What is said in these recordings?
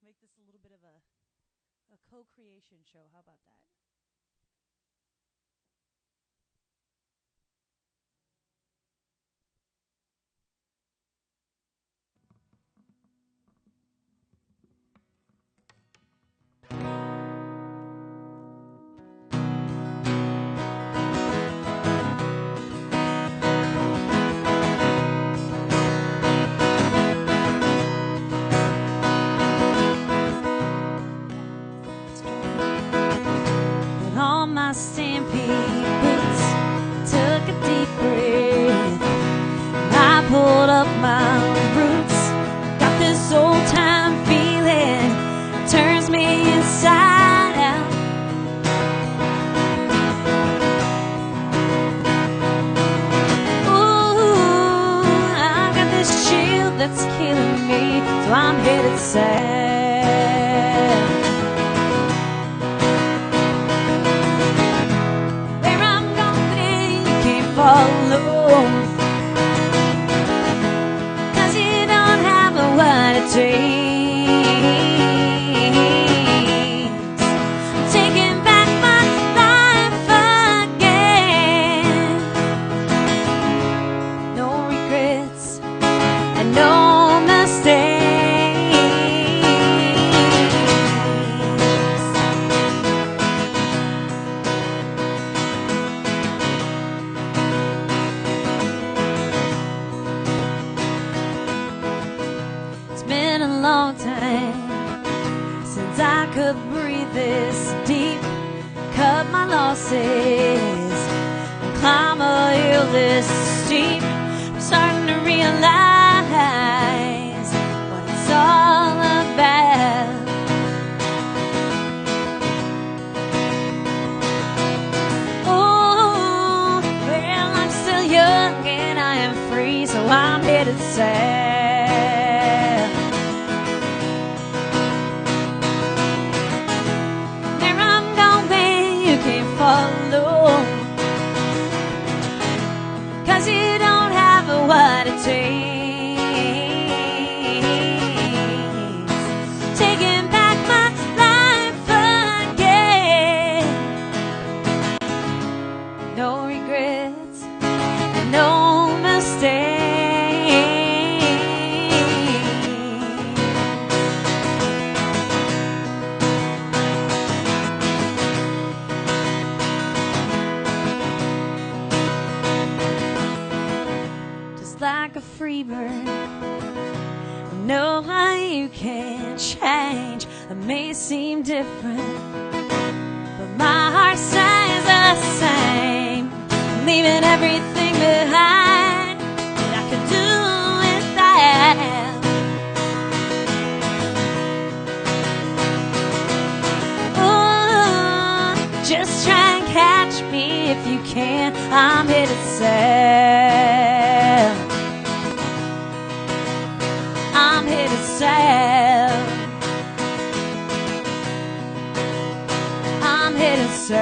make this a little bit of a co-creation show. How about that? My stampede boots, took a deep breath, and I pulled up my roots. Got this old time feeling, turns me inside out. Ooh, I got this chill that's killing me, so I'm headed south. Follow, 'cause you don't have what it takes. I'm taking back my life again. No regrets and no mistakes. Been a long time since I could breathe this deep, cut my losses and climb a hill this steep. I'm starting to realize what it's all about. Oh, well, I'm still young and I am free, so I'm headed south. Follow, 'cause you don't have what it takes. Taking back my life again. No regrets and no mistakes. Like a free bird, know how you can change. It may seem different, but my heart stays the same. Leaving everything behind that I could do without. Oh, just try and catch me if you can. I'm headed south. I'm headed south. I'm headed south.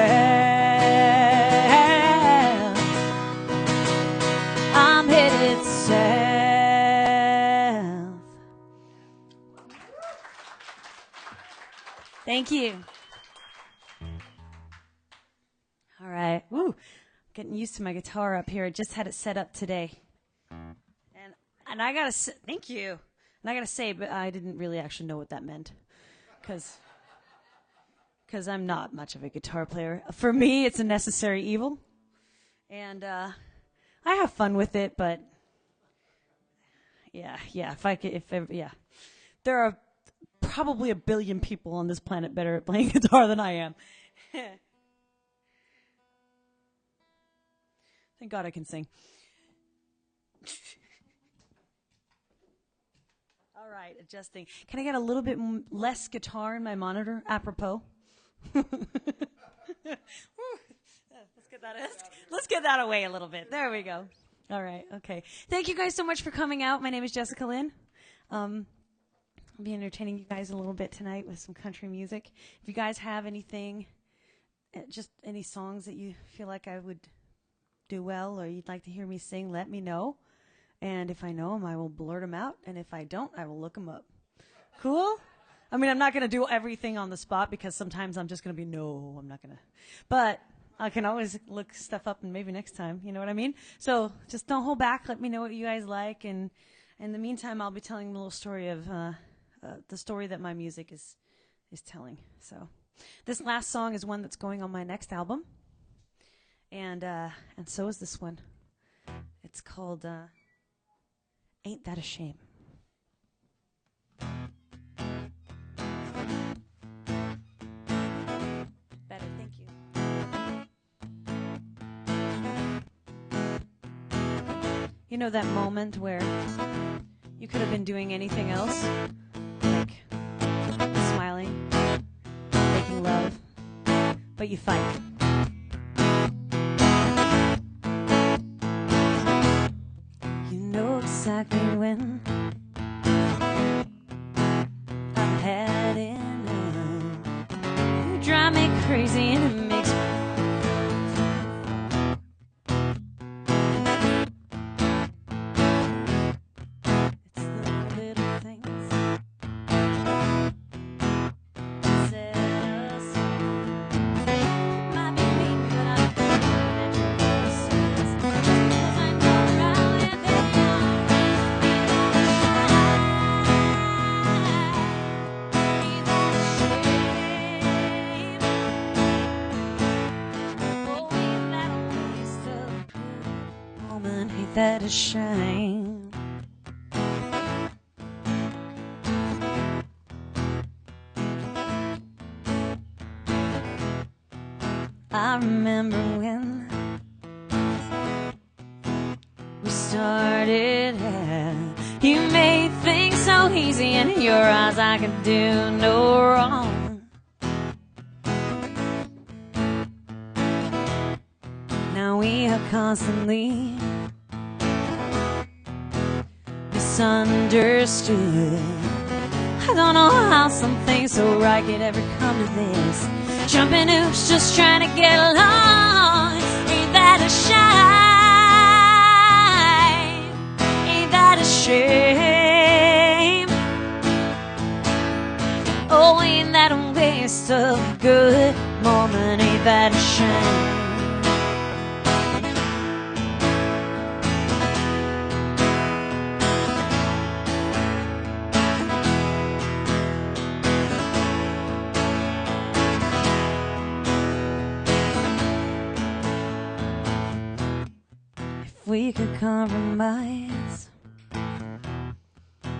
I'm headed south. Thank you. All right. Woo. Getting used to my guitar up here. I just had it set up today. And I gotta say, thank you. And I gotta say, but I didn't really actually know what that meant, because I'm not much of a guitar player. For me, it's a necessary evil, and I have fun with it. But yeah. There are probably a billion people on this planet better at playing guitar than I am. Thank God I can sing. All right, adjusting. Can I get a little bit less guitar in my monitor, apropos? Let's get that away a little bit. There we go. All right, okay. Thank you guys so much for coming out. My name is Jessica Lynne. I'll be entertaining you guys a little bit tonight with some country music. If you guys have anything, just any songs that you feel like I would do well or you'd like to hear me sing, let me know. And if I know them, I will blurt them out. And if I don't, I will look them up. Cool? I mean, I'm not going to do everything on the spot because sometimes I'm just going to be, no, I'm not going to. But I can always look stuff up and maybe next time, you know what I mean? So just don't hold back. Let me know what you guys like. And in the meantime, I'll be telling a little story of the story that my music is telling. So this last song is one that's going on my next album. And so is this one. It's called Ain't That a Shame? Better, thank you. You know that moment where you could have been doing anything else, like smiling, making love, but you fight. You know exactly when I've had enough. You drive me crazy and it makes me that a shame. I remember when we started, you made things so easy, and in your eyes I could do no wrong. Now we are constantly misunderstood. I don't know how something so right could ever come to this. Jumping hoops just trying to get along. Ain't that a shame? Ain't that a shame? Oh, ain't that a waste of a good moment? Ain't that a shame? If we could compromise,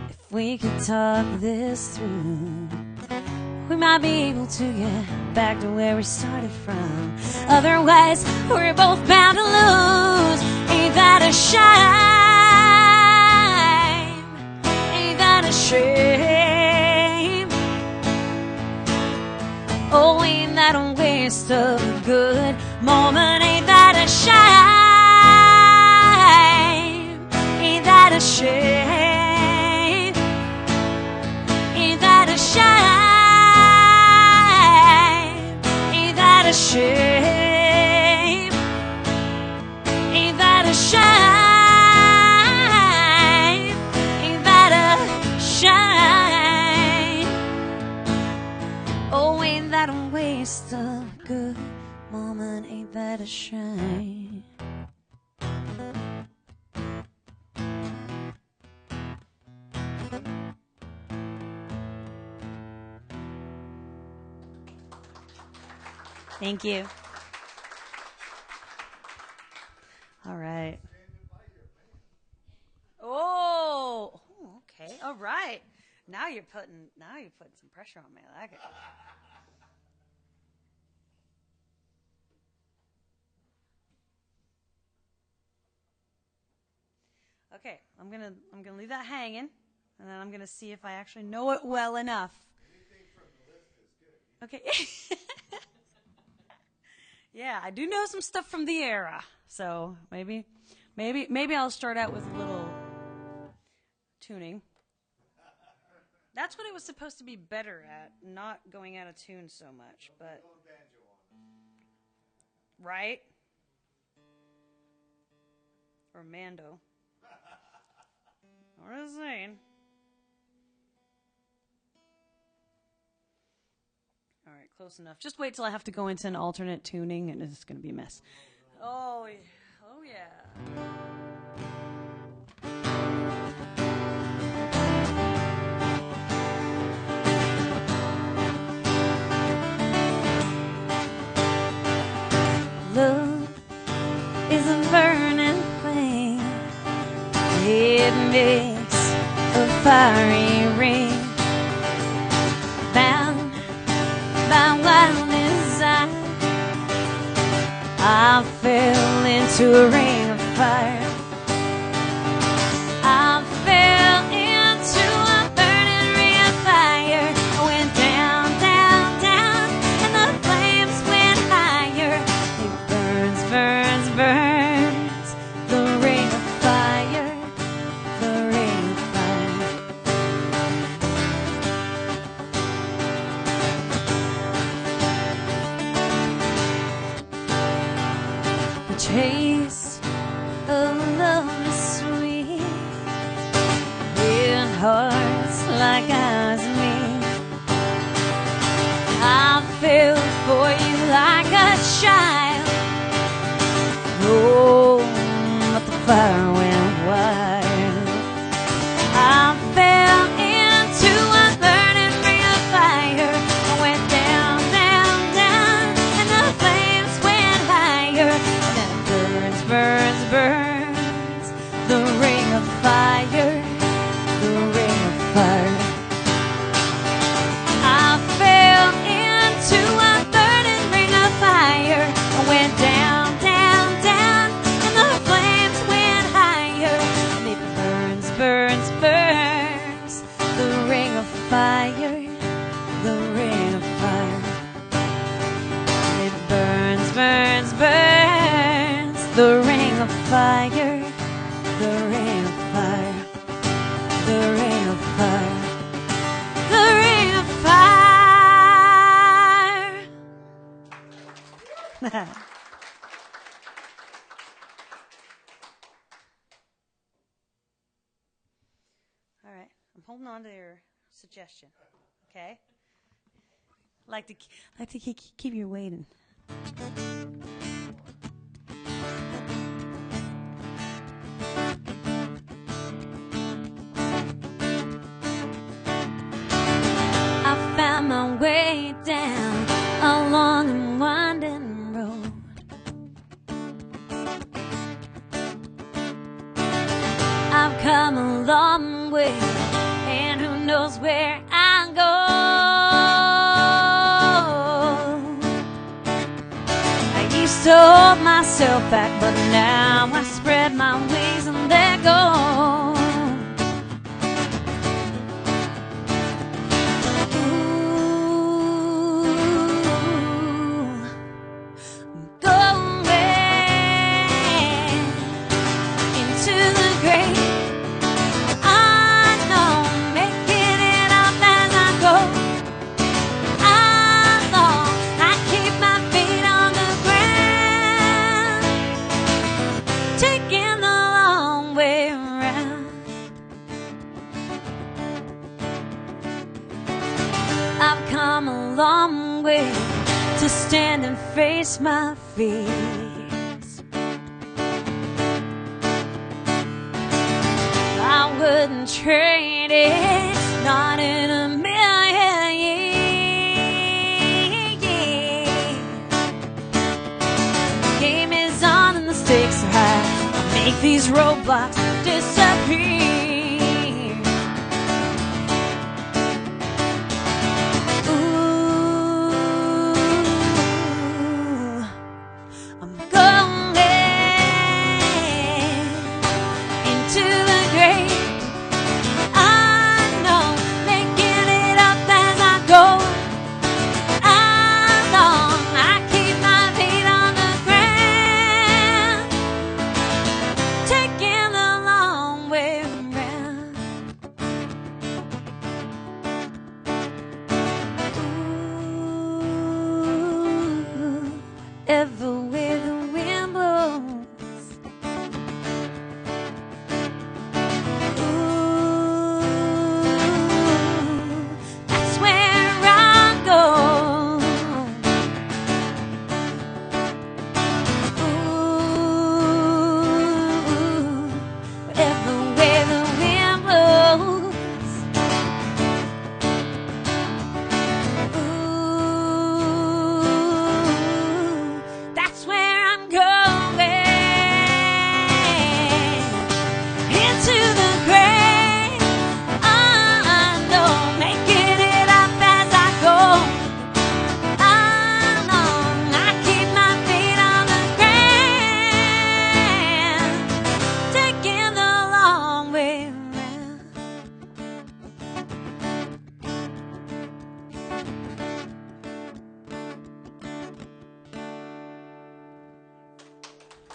if we could talk this through, we might be able to get back to where we started from. Otherwise, we're both bound to lose. Ain't that a shame? Ain't that a shame? Oh, ain't that a waste of a good moment? Ain't that a shame? Ain't that a shame? Ain't that a shame? Ain't that a shame? Ain't that a shame? Ain't that a shame? Oh, ain't that a waste of a good moment? Ain't that a shame? Thank you. All right. Oh, okay. All right. Now you're putting some pressure on me. I like it. Okay, I'm gonna leave that hanging, and then I'm gonna see if I actually know it well enough. Anything from the list is good. Okay. Yeah, I do know some stuff from the era, so maybe I'll start out with a little tuning. That's what it was supposed to be better at, not going out of tune so much, but right? Or Mando. What is saying? Close enough. Just wait till I have to go into an alternate tuning, and it's going to be a mess. Oh, yeah. Love is a burning flame. It makes a fiery ring. Bound by wild desire, I fell into a ring of fire. I fell into a burning ring of fire. I went down, down, down, and the flames went higher. It burns, burns, burns, the ring of fire, the ring of fire. The taste of love is sweet in hearts like ours and me. I fell for you like a child. Oh, but the fire went wild. I fell into a burning ring of fire. I went down, down, down, and the flames went higher. And it burns, burns, burns, the ring of fire, the ring of fire. I fell into a burning ring of fire. I went down, down, down, and the flames went higher. And it burns, burns, burns, the ring of fire, the ring of fire. And it burns, burns, burns, the ring of fire, the ring of fire, the ring of fire, the ring of fire. All right, I'm holding on to your suggestion. Okay, like to keep your waiting. I found my way down a long and winding road. I've come a long way, and who knows where I go. I used to hold myself back, but now I spread my wings and let go. I've come a long way to stand and face my fears. I wouldn't trade it, not in a million years. The game is on and the stakes are high. I'll make these roadblocks disappear.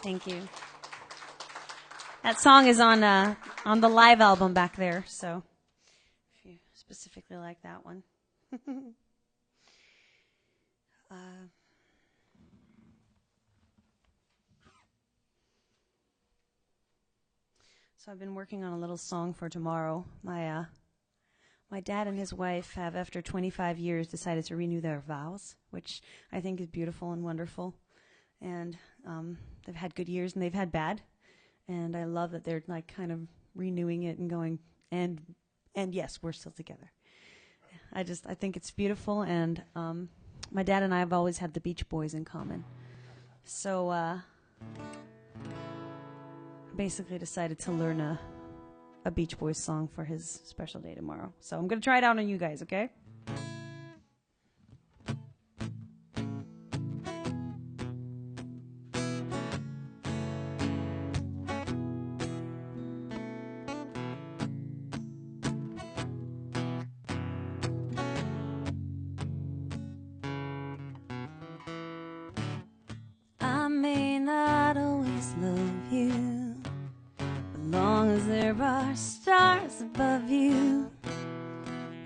Thank you. That song is on the live album back there, so if you specifically like that one. So I've been working on a little song for tomorrow. My dad and his wife have, after 25 years, decided to renew their vows, which I think is beautiful and wonderful. And they've had good years and they've had bad. And I love that they're like kind of renewing it and going, and yes, we're still together. I think it's beautiful. And my dad and I have always had the Beach Boys in common. So basically decided to learn a Beach Boys song for his special day tomorrow. So I'm going to try it out on you guys, okay? I may not always love you, long as there are stars above you,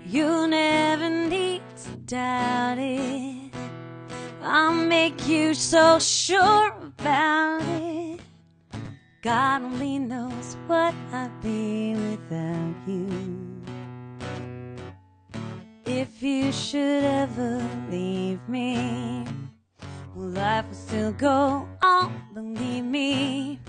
you'll never need to doubt it. I'll make you so sure about it. God only knows what I'd be without you. If you should ever leave me, well, life will still go on, believe me.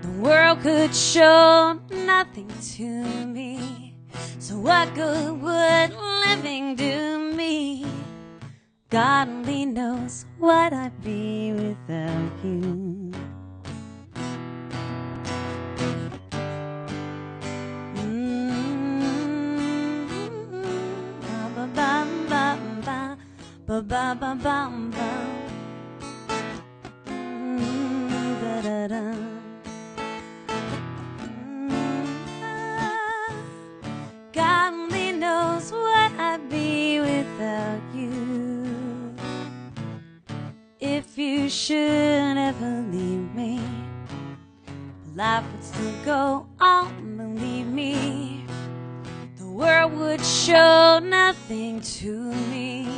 The world could show nothing to me, so what good would living do me? God only knows what I'd be without you. Ba-ba-ba-ba-ba. Da-da-da. God only knows what I'd be without you. If you should ever leave me, life would still go on, believe me. The world would show nothing to me,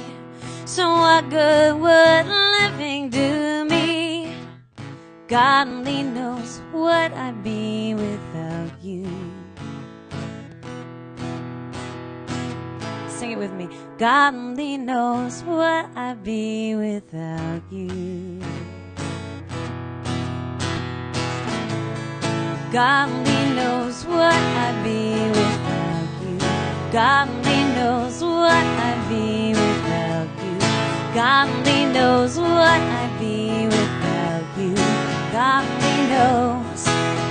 so what good would living do me? God only knows what I'd be without you. Sing it with me. God only knows what I'd be without you. God only knows what I'd be without you. God only knows what I'd be without you. God only knows what I'd be without you. God only knows.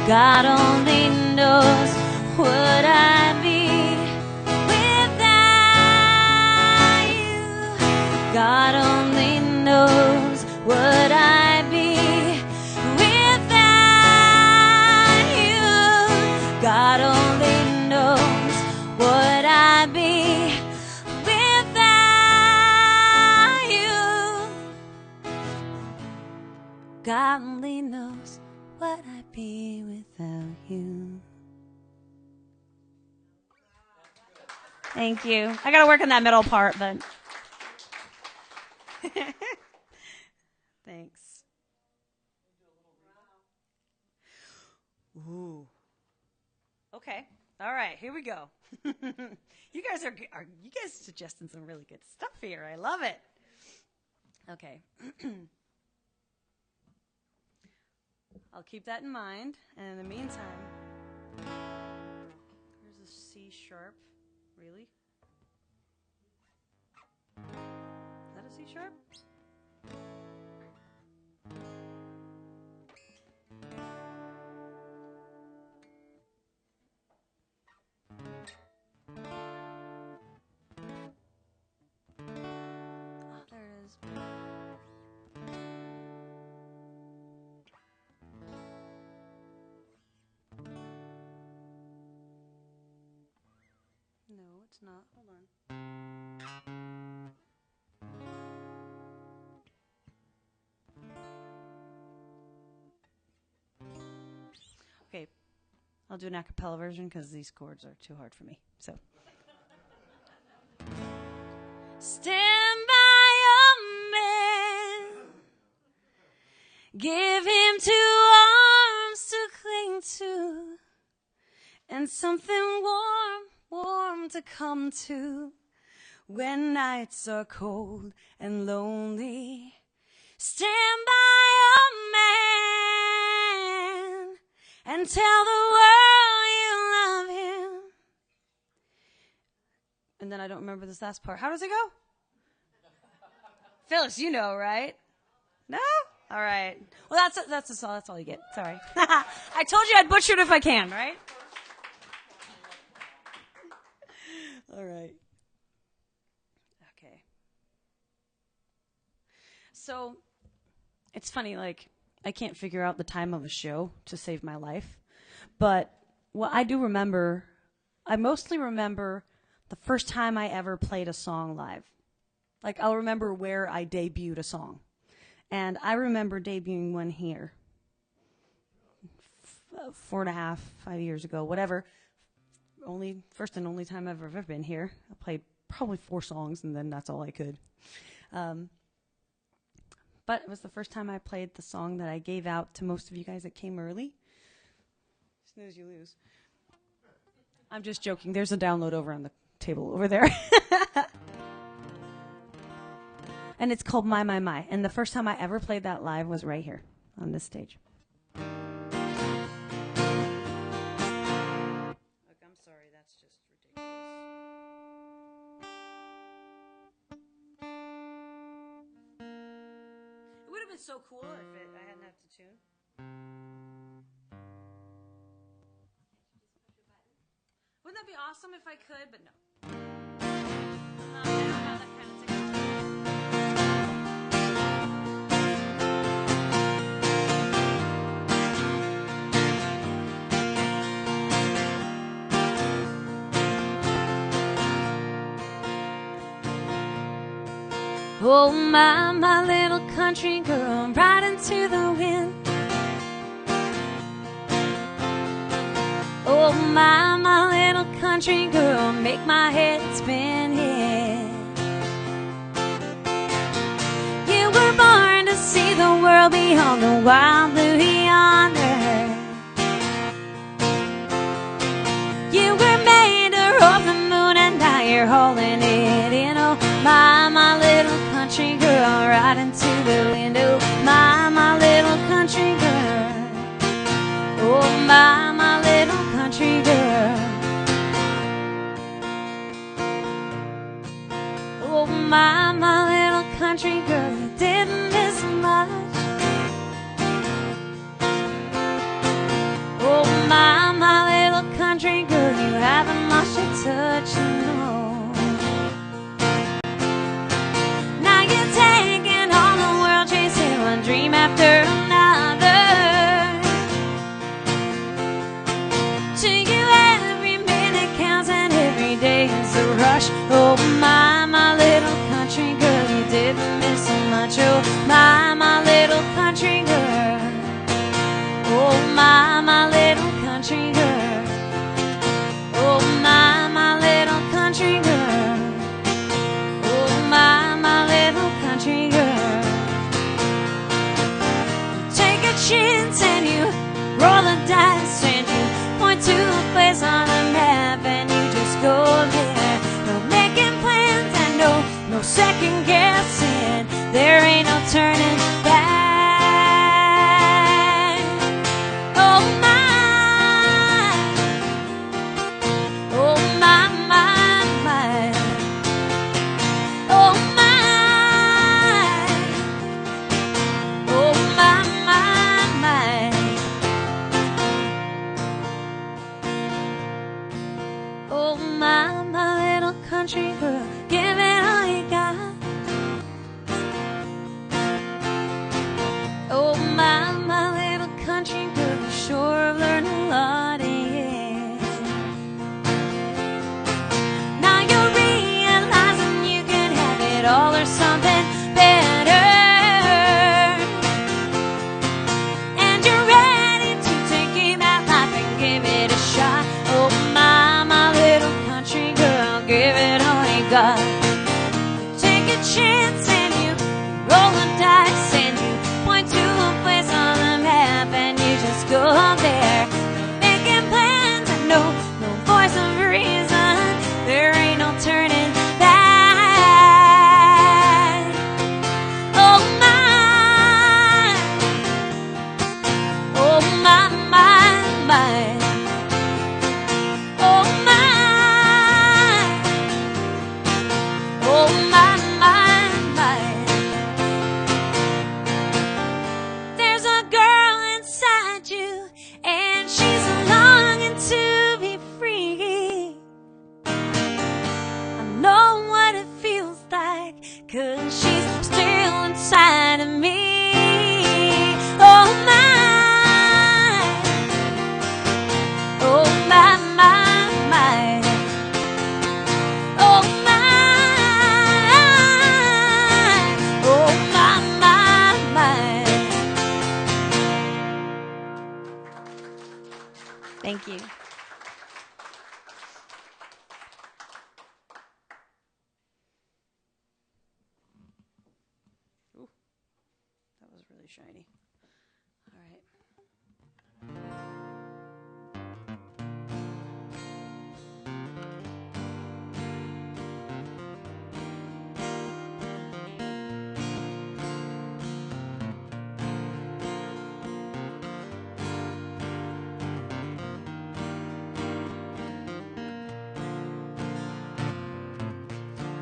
God only knows what I'd be without you. God only knows what I'd be without you. God only knows what I'd be without you. God only knows what I'd be without you. Thank you. I got to work on that middle part, but thanks. Ooh. Okay. All right. Here we go. You guys are suggesting some really good stuff here. I love it. Okay. I'll keep that in mind. And in the meantime, here's a C sharp. Really? Is that a C sharp? Oh, there it is. No, it's not. Hold on. I'll do an a cappella version because these chords are too hard for me. So. Stand by your man. Give him 2 arms to cling to. And something warm, warm to come to. When nights are cold and lonely. Stand by your man. And tell the world you love him. And then I don't remember this last part. How does it go? Phyllis, you know, right? No? All right. Well, that's all you get. Sorry. I told you I'd butcher it if I can, right? All right. Okay. So, it's funny, like, I can't figure out the time of a show to save my life. But what I do remember, I mostly remember the first time I ever played a song live. Like, I'll remember where I debuted a song. And I remember debuting one here. 4.5, 5 years ago, whatever. First and only time I've ever been here. I played probably 4 songs, and then that's all I could. But it was the first time I played the song that I gave out to most of you guys that came early. Snooze, you lose. I'm just joking. There's a download over on the table over there. And it's called My, My, My. And the first time I ever played that live was right here on this stage. Look, I'm sorry. That's just ridiculous. It would have been so cool if I hadn't had to tune. Wouldn't that be awesome if I could? But no. I don't have that kind of technology. Oh, my little country girl, right into the wind. Oh, my little country girl, make my head spin, yeah. You were born to see the world beyond the wild blue yonder. You were made to roll the moon and now you're holding it in. Oh, my little country girl, right into the window. My little country girl. Oh, my little country girl. Oh, my little country girl, you didn't miss much. Oh, my little country girl, you haven't lost your touch, no. Now you're taking on the world, chasing one dream after another. To you every minute counts and every day is a rush. Oh, my little country girl, you didn't miss so much. Oh, my little country girl. Oh, my little country girl. Oh, my little country girl. Oh, my little country girl. Take a chance and you roll the dice and you point to a place on a map and you just go there. No making plans and no second guessing. There ain't no turning back. Oh my, oh my, my. Oh my, oh my, my. Oh my little country girl, give it all you got. Oh my little country girl, you sure have learned a lot, yeah. Now you're realizing you can have it all or something better. And you're ready to take aim at life and give it a shot. 'cause she's still inside of me. Oh my, oh my, my, my. Oh my, oh my, my, my. Thank you. Ooh, that was really shiny. All right.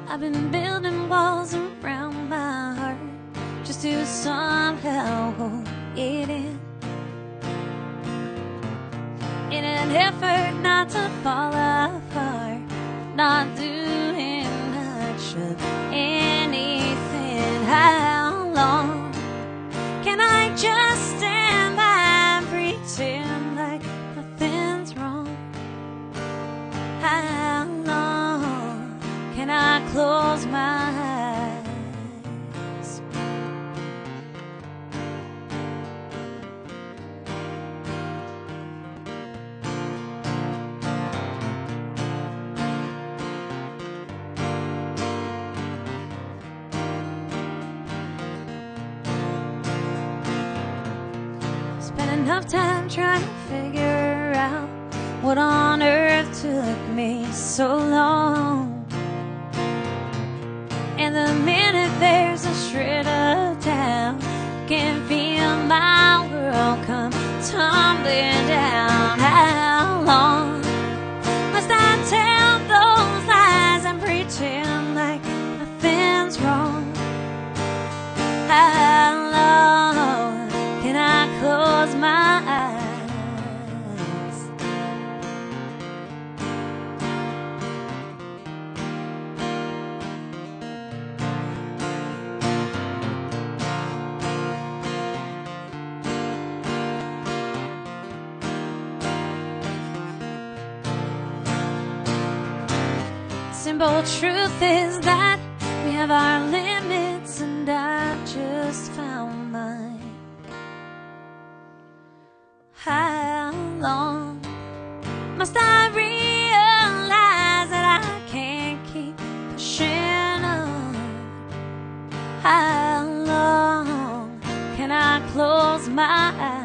I've been building walls around my heart just to somehow hold it in an effort not to fall apart, not doing much of anything. How long can I just stand by and pretend like nothing's wrong? How long can I close my eyes? Spent enough time trying to figure out what on earth took me so long. And the minute there's a shred of doubt, can feel my world come tumbling down. How long must I tell those lies and pretend like nothing's wrong? How long can I close my eyes? Simple truth is that we have our limits, and I just found mine. How long must I realize that I can't keep pushing on? How long can I close my eyes?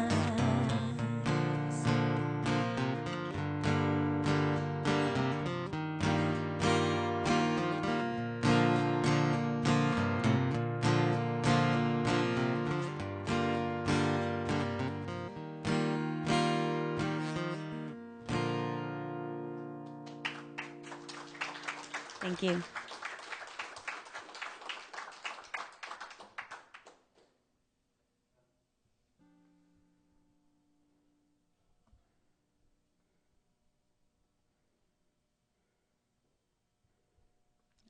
Thank you.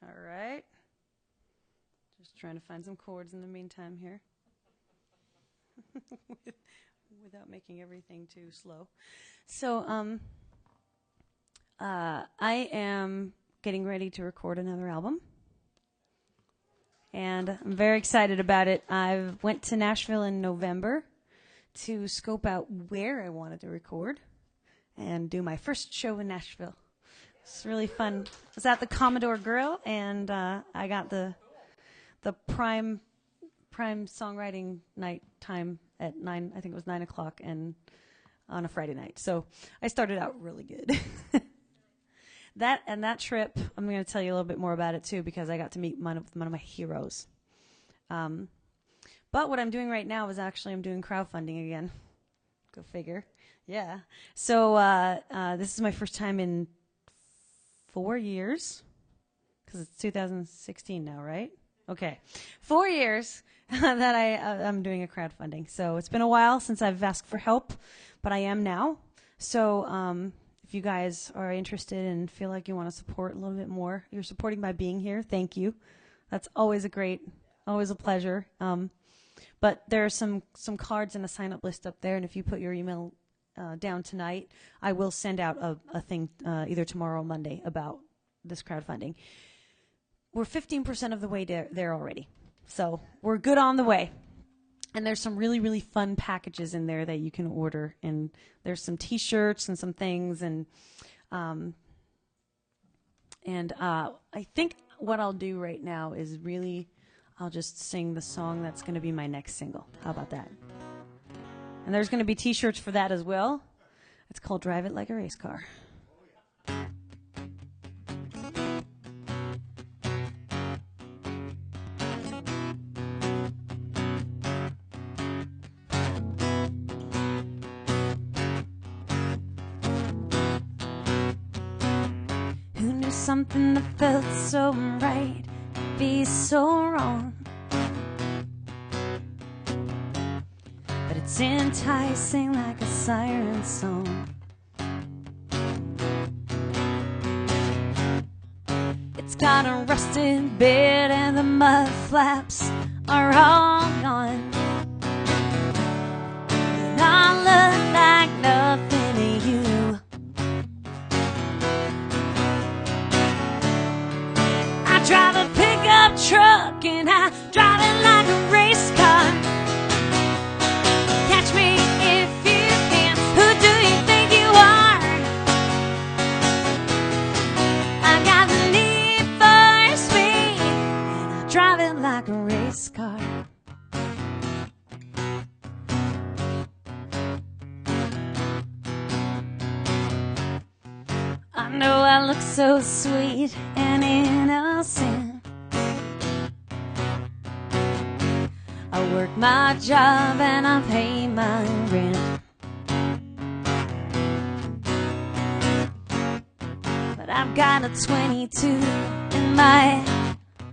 All right. Just trying to find some chords in the meantime here. Without making everything too slow. So, I am getting ready to record another album, and I'm very excited about it. I went to Nashville in November to scope out where I wanted to record and do my first show in Nashville. It's really fun. I was at the Commodore Grill, and I got the prime songwriting night time at 9. I think it was 9 o'clock, and on a Friday night. So I started out really good. That trip, I'm going to tell you a little bit more about it too, because I got to meet one of my heroes. But what I'm doing right now is actually I'm doing crowdfunding again. Go figure. Yeah. So this is my first time in 4 years, because it's 2016 now, right? Okay. 4 years that I'm doing a crowdfunding. So it's been a while since I've asked for help, but I am now. So if you guys are interested and feel like you want to support a little bit more, you're supporting by being here. Thank you. That's always always a pleasure. But there are some cards and a sign-up list up there, and if you put your email down tonight, I will send out a thing either tomorrow or Monday about this crowdfunding. We're 15% of the way there already, so we're good on the way. And there's some really, really fun packages in there that you can order, and there's some T-shirts and some things, and I think what I'll do right now is I'll just sing the song that's going to be my next single. How about that? And there's going to be T-shirts for that as well. It's called Drive It Like a Race Car. Who knew something that felt so right could be so wrong? But it's enticing like a siren song. It's got a rusted bed and the mud flaps are all gone. And I look like nothing to you. I drive a pickup truck and I drive it like a race car. Catch me if you can. Who do you think you are? I got the need for speed and I drive it like a race car. I know I look so sweet and innocent. I work my job and I pay my rent. But I've got a 22 in my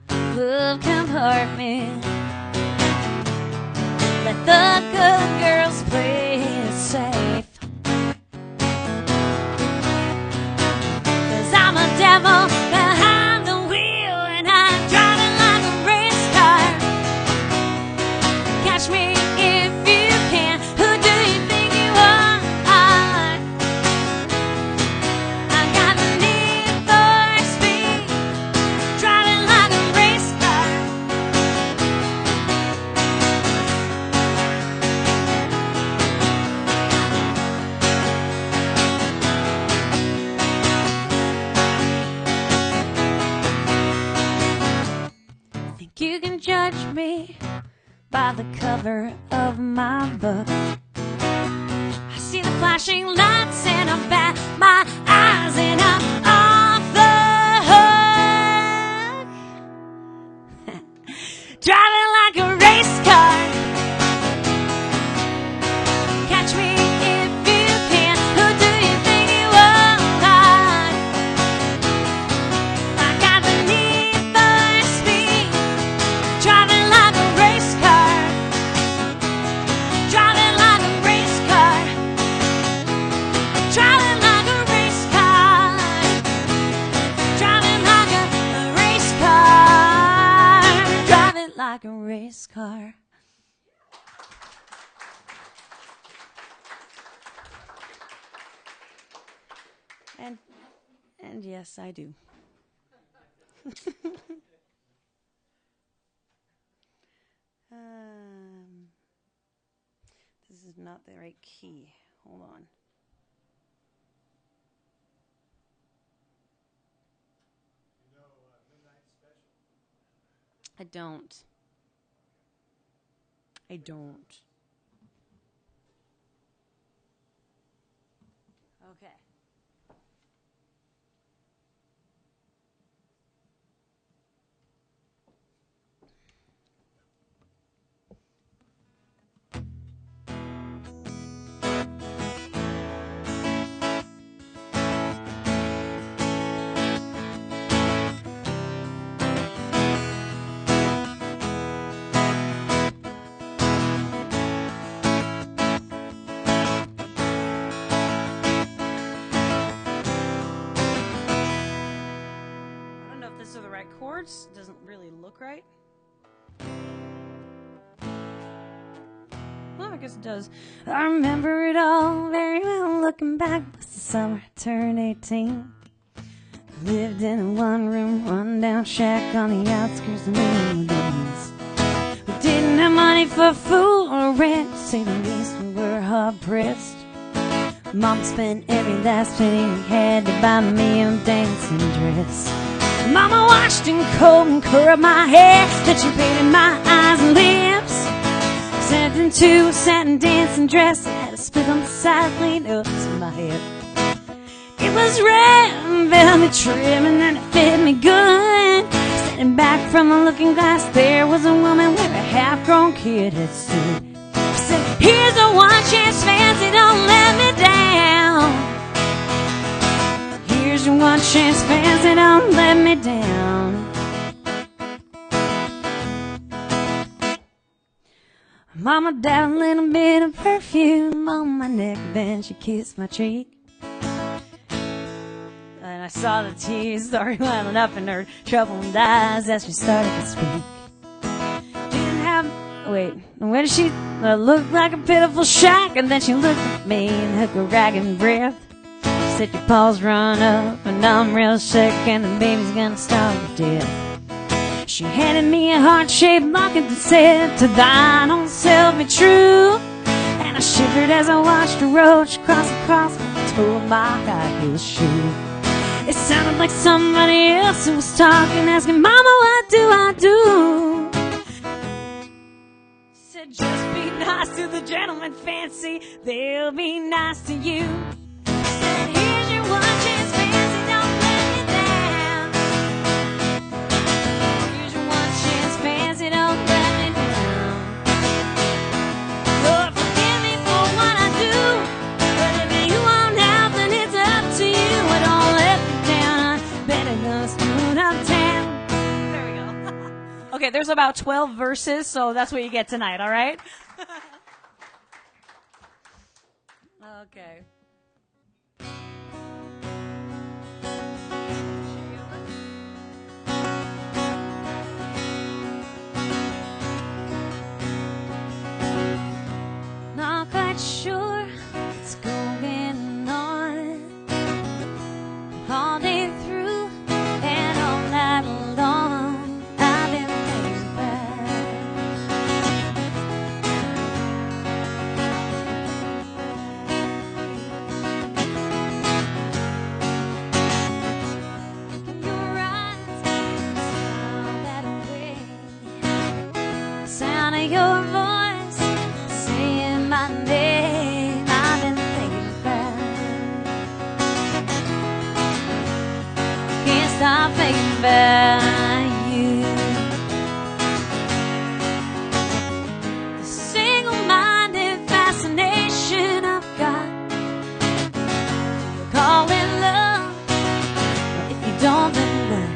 glove compartment. Let the good girls play it safe. 'Cause I'm a devil behind the wheel and I'm driving like a race car. Catch me if you can. Who do you think you are? I got the need for speed, driving like a race car. Think you can judge me by the cover of my book? I see the flashing lights and I bat my eyes and I'm off the hook. Driving like a race car. Catch me if you can. Who do you think you are? I got the need for speed, driving like a race car. Driving like a race car. Driving like a race car. Driving like a race car. Driving like a race car. And yes, I do. This is not the right key. Hold on. You know, Midnight Special. I don't. I don't. Okay. these are the right chords. It doesn't really look right. Well, I guess it does. I remember it all very well. Looking back, it was the summer I turned 18. Lived in a one-room, run-down shack on the outskirts of New Orleans. We didn't have money for food or rent, to say the least. We were hard-pressed. Mom spent every last penny we had to buy me a dancing dress. Mama washed and combed and curled my hair, then she painted my eyes and lips. Sent into a satin dancing dress that had a split on the side leaned up to my hip. It was red and velvet trim and then it fit me good. Standing back from the looking glass, there was a woman where a half-grown kid had stood. She said, here's a one chance, fancy, don't let me down. Here's your one chance, fancy, don't let me down. Mama dabbed a little bit of perfume on my neck, then she kissed my cheek. And I saw the tears starting welling up in her troubled eyes as she started to speak. Didn't have, wait, where did she look like a pitiful shack? And then she looked at me and took a ragged breath. She said, your paws run up and I'm real sick and the baby's gonna starve to death. She handed me a heart-shaped locket that said, to thine own self be true. And I shivered as I watched her roach cross across the toe of my high-heel shoe. It sounded like somebody else who was talking, asking, Mama, what do I do? She said, just be nice to the gentleman, fancy, they'll be nice to you. She said, here's your one chance, fancy, don't let me down. Here's your one chance, fancy, don't let me down. Lord, forgive me for what I do, but if you want help, then it's up to you. I don't let me down, I better go smooth uptown. There we go. Okay, there's about 12 verses, so that's what you get tonight, all right? Okay. Not quite sure what's going on all day through and all night long. I've been thinking back. Your eyes smile that way, sound of your voice saying my name. I've been thinking about, can't stop thinking about you. The single-minded fascination I've got, call it love, but if you don't, then what?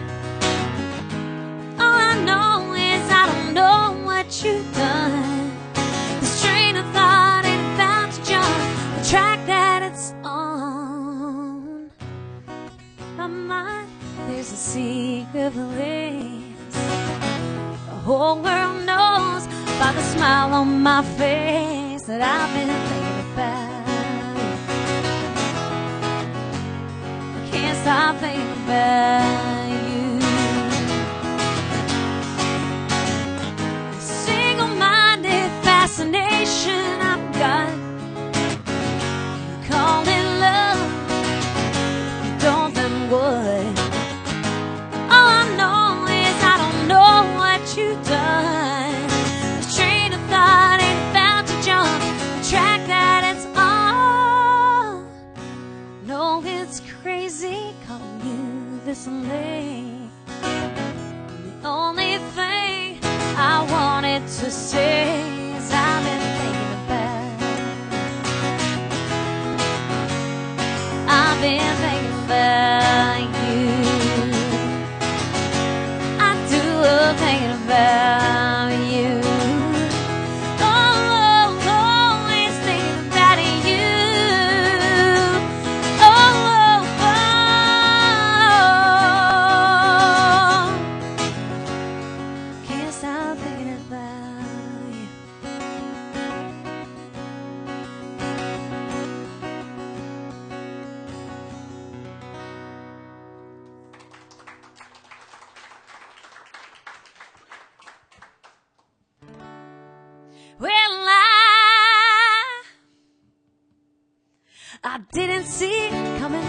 All I know is I don't know what you've done. This train of thought ain't about to jump the track that it's on. My mind, there's a secret place the whole world knows by the smile on my face that I've been thinking about. I can't stop thinking about you. The single-minded fascination I've got, you call it love, you don't, then what? All I know is I don't know what you've done. This train of thought ain't about to jump the track that it's on. No, it's crazy calling you this late. The only thing I wanted to say is I've been thinking about, I've been thinking about you. I do love thinking about you. Oh, always thinking about you. Oh, value. Well, I didn't see it coming.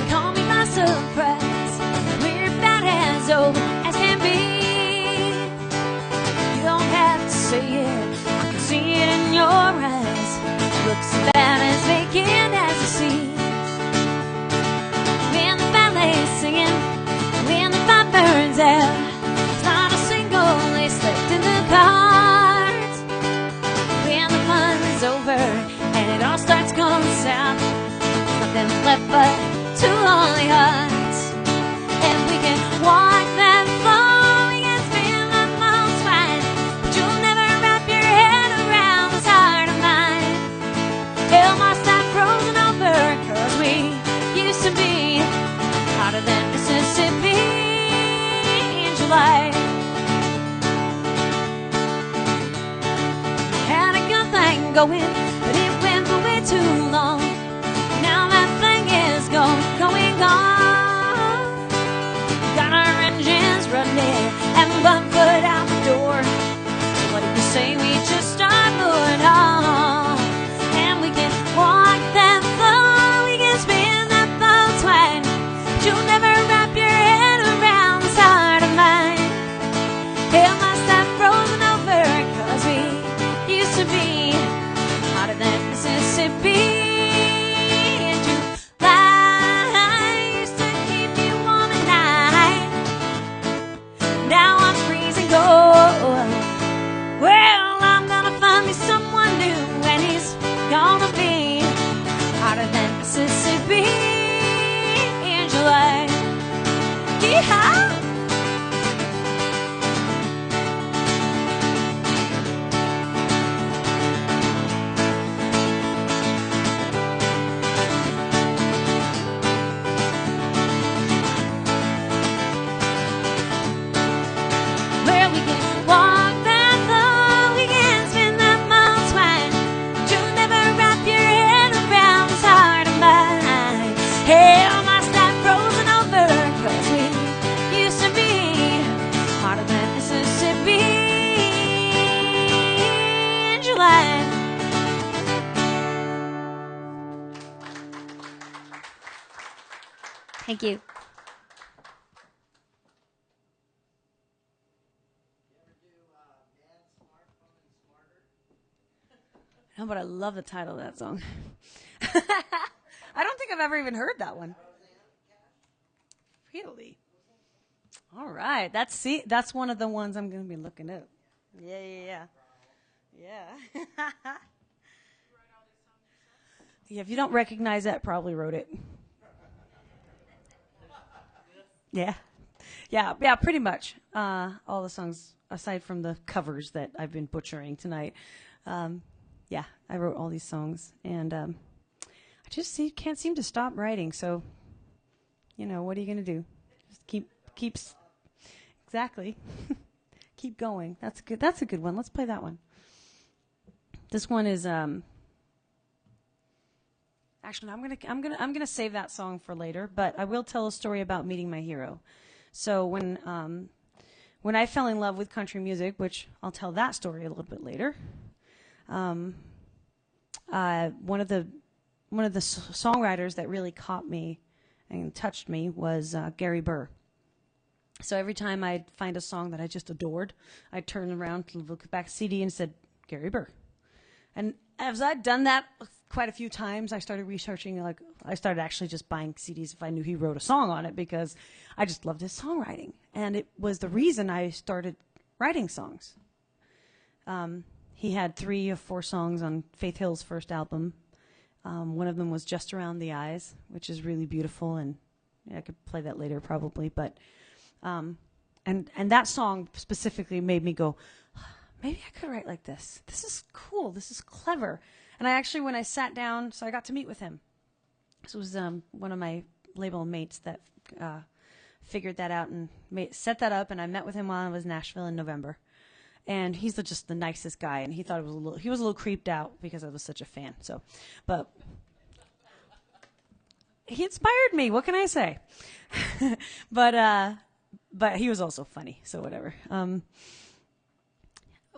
Caught me by surprise. We're about as old as can be. You don't have to say it, I can see it in your eyes. Looks about as vacant as the seas. When the ballet's singing, when the fire burns out, there's not a single lace left in the cards. When the fun is over and it all starts going south, there's nothing left but two lonely hearts. And we can walk that floor, we can spin that most fine, but you'll never wrap your head around this heart of mine. Hell must have frozen over, 'cause we used to be hotter than Mississippi in July. Had a good thing going, but it went for way too long. Now that thing is going gone. Got our engines running and 1 foot out the door. So what do you say we just start moving on? And we can walk that floor, we can spin that boat wide, but you'll never wrap your head around this heart of mine. Hell must have frozen over, 'cause we used to be hotter than Mississippi in July. Used to keep you warm at night. Now I'm freezing cold. Well, I'm gonna find me someone new, and he's gonna be hotter than Mississippi in July. Yeehaw! Where we can walk that floor, we can spin that most wide, but you'll never wrap your head around this heart of mine. Hell must have frozen over, 'cause we used to be hotter than Mississippi in July. Thank you. No, but I love the title of that song. I don't think I've ever even heard that one. Really? All right. That's one of the ones I'm going to be looking up. Yeah. Yeah, if you don't recognize that, probably wrote it. Yeah. Yeah, pretty much. All the songs, aside from the covers that I've been butchering tonight. Yeah, I wrote all these songs, and I just can't seem to stop writing. So, what are you gonna do? Just keeps exactly. Keep going. That's good. That's a good one. Let's play that one. This one is actually, I'm gonna save that song for later. But I will tell a story about meeting my hero. So when I fell in love with country music, which I'll tell that story a little bit later. One of the songwriters that really caught me and touched me was Gary Burr. So every time I'd find a song that I just adored, I'd turn around to look back at CD and said, Gary Burr. And as I'd done that quite a few times, I started researching, I started actually just buying CDs if I knew he wrote a song on it, because I just loved his songwriting. And it was the reason I started writing songs. He had 3 or 4 songs on Faith Hill's first album. One of them was Just Around the Eyes, which is really beautiful, and I could play that later probably. But and that song specifically made me go, maybe I could write like this. This is cool. This is clever. And I actually, when I sat down, so I got to meet with him. This was one of my label mates that figured that out and set that up, and I met with him while I was in Nashville in November. And he's just the nicest guy, and he thought he was a little creeped out because I was such a fan. So, but he inspired me. What can I say? But he was also funny, so whatever.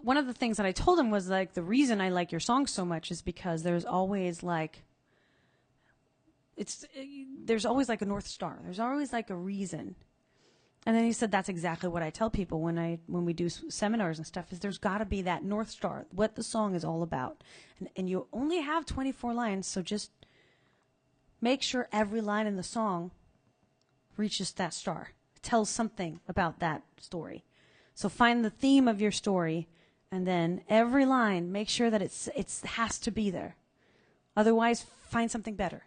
One of the things that I told him was like, the reason I like your songs so much is because there's always like there's always like a North Star. There's always like a reason. And then he said, that's exactly what I tell people when we do seminars and stuff, is there's got to be that North Star, what the song is all about. And you only have 24 lines, so just make sure every line in the song reaches that star, tells something about that story. So find the theme of your story, and then every line, make sure that it has to be there. Otherwise, find something better.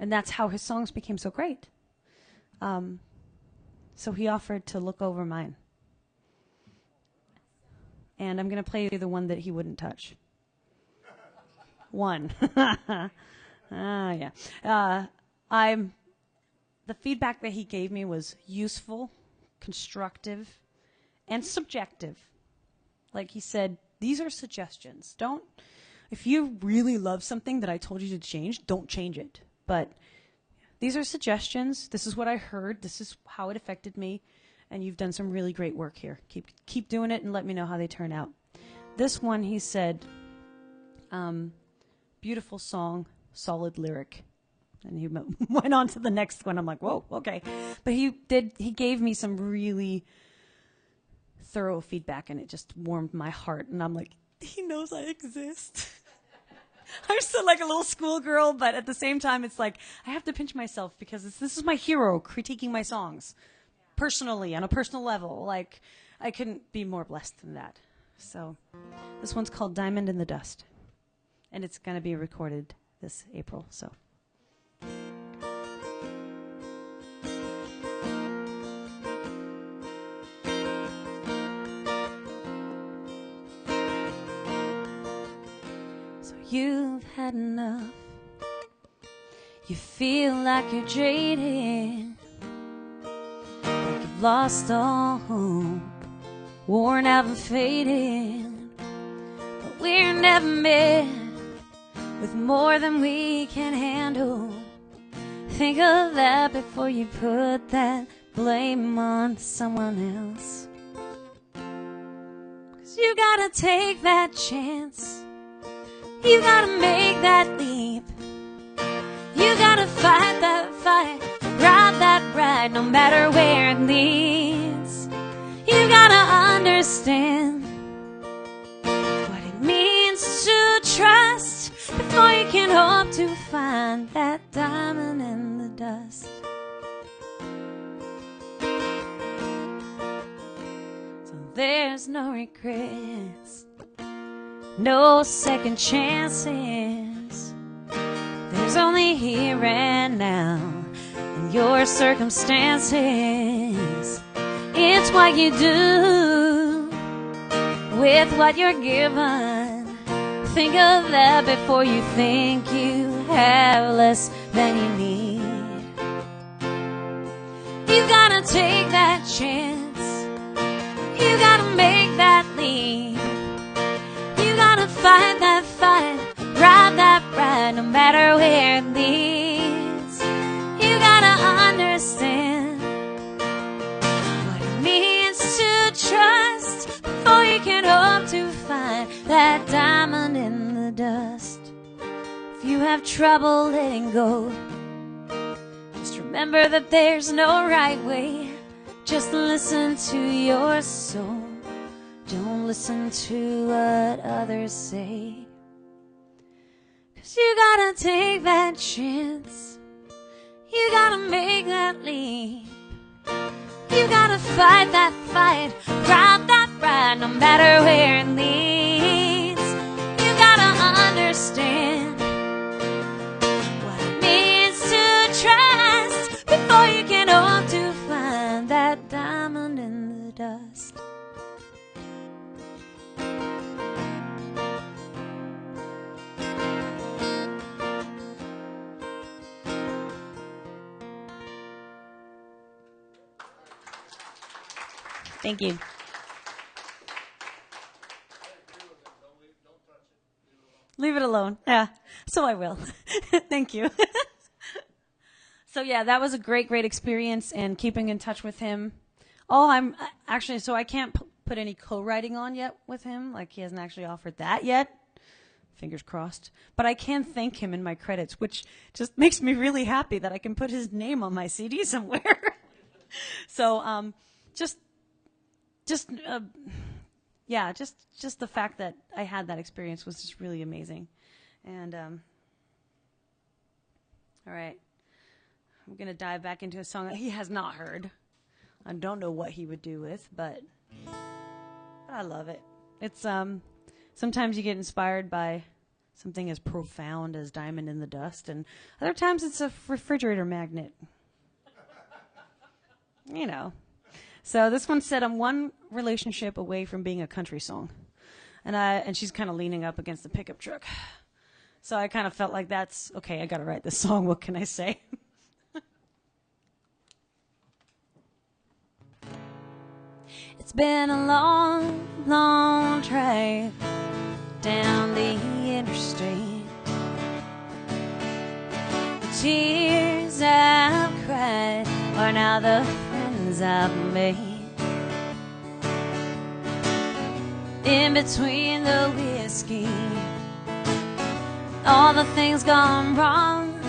And that's how his songs became so great. So he offered to look over mine. And I'm going to play you the one that he wouldn't touch. One. Yeah. The feedback that he gave me was useful, constructive, and subjective. Like he said, these are suggestions. If you really love something that I told you to change, don't change it. But these are suggestions. This is what I heard. This is how it affected me. And you've done some really great work here. Keep doing it and let me know how they turn out. This one, he said, beautiful song, solid lyric. And he went on to the next one. I'm like, whoa, okay. But he gave me some really thorough feedback, and it just warmed my heart. And I'm like, he knows I exist. I'm still like a little schoolgirl, but at the same time, it's like I have to pinch myself because this is my hero critiquing my songs personally, on a personal level. Like, I couldn't be more blessed than that. So this one's called Diamond in the Dust, and it's going to be recorded this April. So. You've had enough. You feel like you're jaded, like you've lost all hope, worn out and faded. But we're never met with more than we can handle. Think of that before you put that blame on someone else. 'Cause you gotta take that chance. You gotta make that leap. You gotta fight that fight, ride that ride, no matter where it leads. You gotta understand what it means to trust before you can hope to find that diamond in the dust. So there's no regrets, no second chances. There's only here and now in your circumstances. It's what you do with what you're given. Think of that before you think you have less than you need. You gotta take that chance. You gotta make that leap. Fight that fight, ride that ride, no matter where it leads. You gotta understand what it means to trust before you can hope to find that diamond in the dust. If you have trouble letting go, just remember that there's no right way. Just listen to your soul. Don't listen to what others say. 'Cause you gotta take that chance. You gotta make that leap. You gotta fight that fight, ride that ride, no matter where it leads. You gotta understand what it means to trust before you can hope to find that diamond in the dust. Thank you. Leave it alone. Yeah. So I will. Thank you. So yeah, that was a great experience, and keeping in touch with him. Oh, I'm actually, so I can't put any co-writing on yet with him. Like, he hasn't actually offered that yet. Fingers crossed. But I can thank him in my credits, which just makes me really happy that I can put his name on my CD somewhere. So, just yeah, just the fact that I had that experience was just really amazing. And all right, I'm gonna dive back into a song that he has not heard. I don't know what he would do with, but I love it. It's sometimes you get inspired by something as profound as Diamond in the Dust, and other times it's a refrigerator magnet. You know. So this one said, I'm one relationship away from being a country song. And she's kind of leaning up against the pickup truck. So I kind of felt like that's, okay, I got to write this song. What can I say? It's been a long drive down the interstate. The tears I've cried are now the friends I've made. In between the whiskey, all the things gone wrong,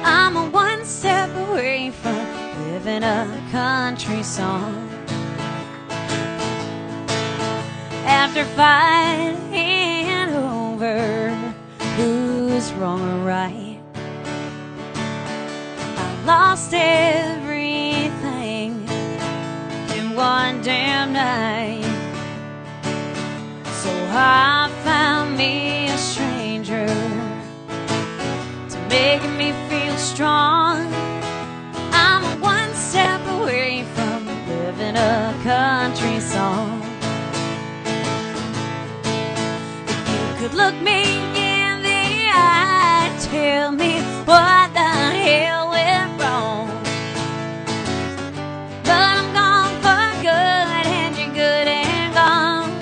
I'm a one step away from living a country song. After fighting over who's wrong or right, I lost everything in one damn night. So I found me a stranger to make me feel strong. I'm one step away from living a country song. If you could look me in the eye, tell me what the hell went wrong. But I'm gone for good, and you're good and gone.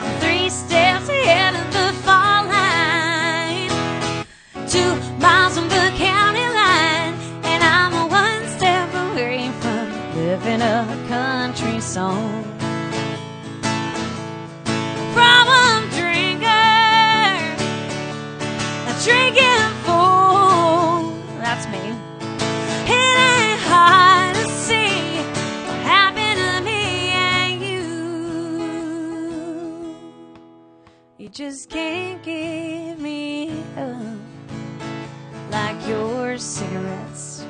I'm 3 steps ahead of the fall line, 2 miles from the county line, and I'm a one step away from living a country song. Problem drinker, a drinking fool, that's me. It ain't hard to see what happened to me and you. You just can't give me up like your cigarettes.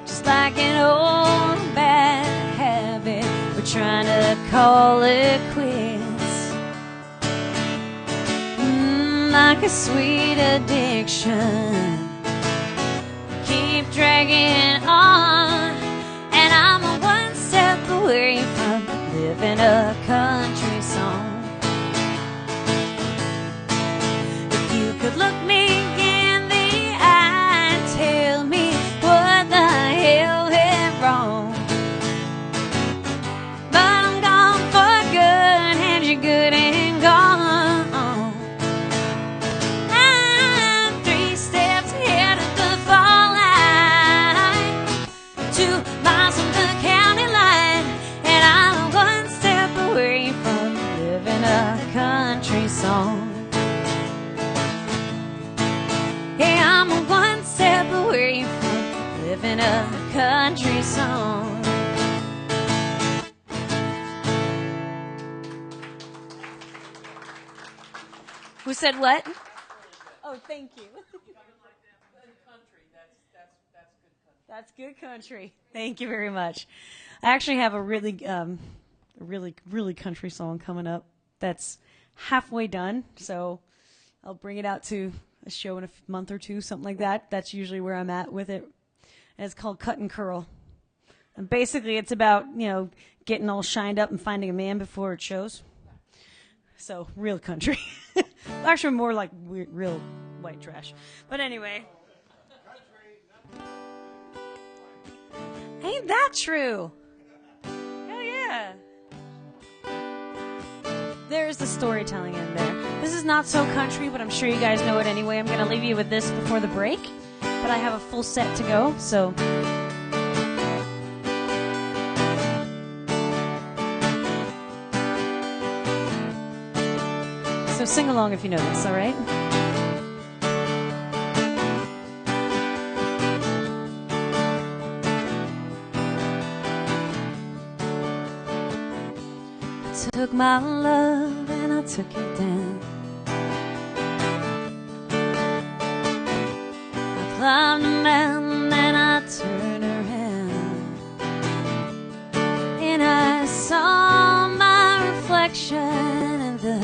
Just like an old bad habit, we're trying to call it quits. Like a sweet addiction, keep dragging on, and I'm a one step away from living a country song. If you could look me in the eye and tell me what the hell went wrong. But I'm gone for good, and you're good and gone. I'm 3 steps ahead of the fall line, 2 miles from the county line, and I'm one step away from living a country song. Yeah, I'm one step away from living a country song. Who said what? Oh, thank you. That's good country. Thank you very much. I actually have a really country song coming up that's halfway done. So I'll bring it out to a show in a month or two, something like that. That's usually where I'm at with it. And it's called Cut and Curl. And basically it's about, getting all shined up and finding a man before it shows. So, real country. Actually, more like real white trash. But anyway. Ain't that true? Hell yeah. there's the storytelling in there. This is not so country, but I'm sure you guys know it anyway. I'm going to leave you with this before the break, but I have a full set to go, so... So sing along if you know this, all right? I took my love and I took it down. I climbed a mountain and I turned around, and I saw my reflection in the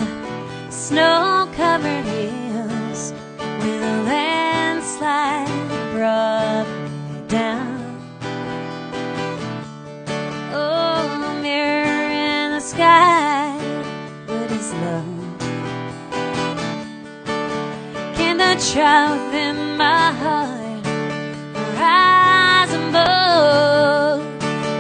snow-covered hills, with a landslide brought me down. Oh, a mirror in the sky, what is love? Can the child within my heart rise above?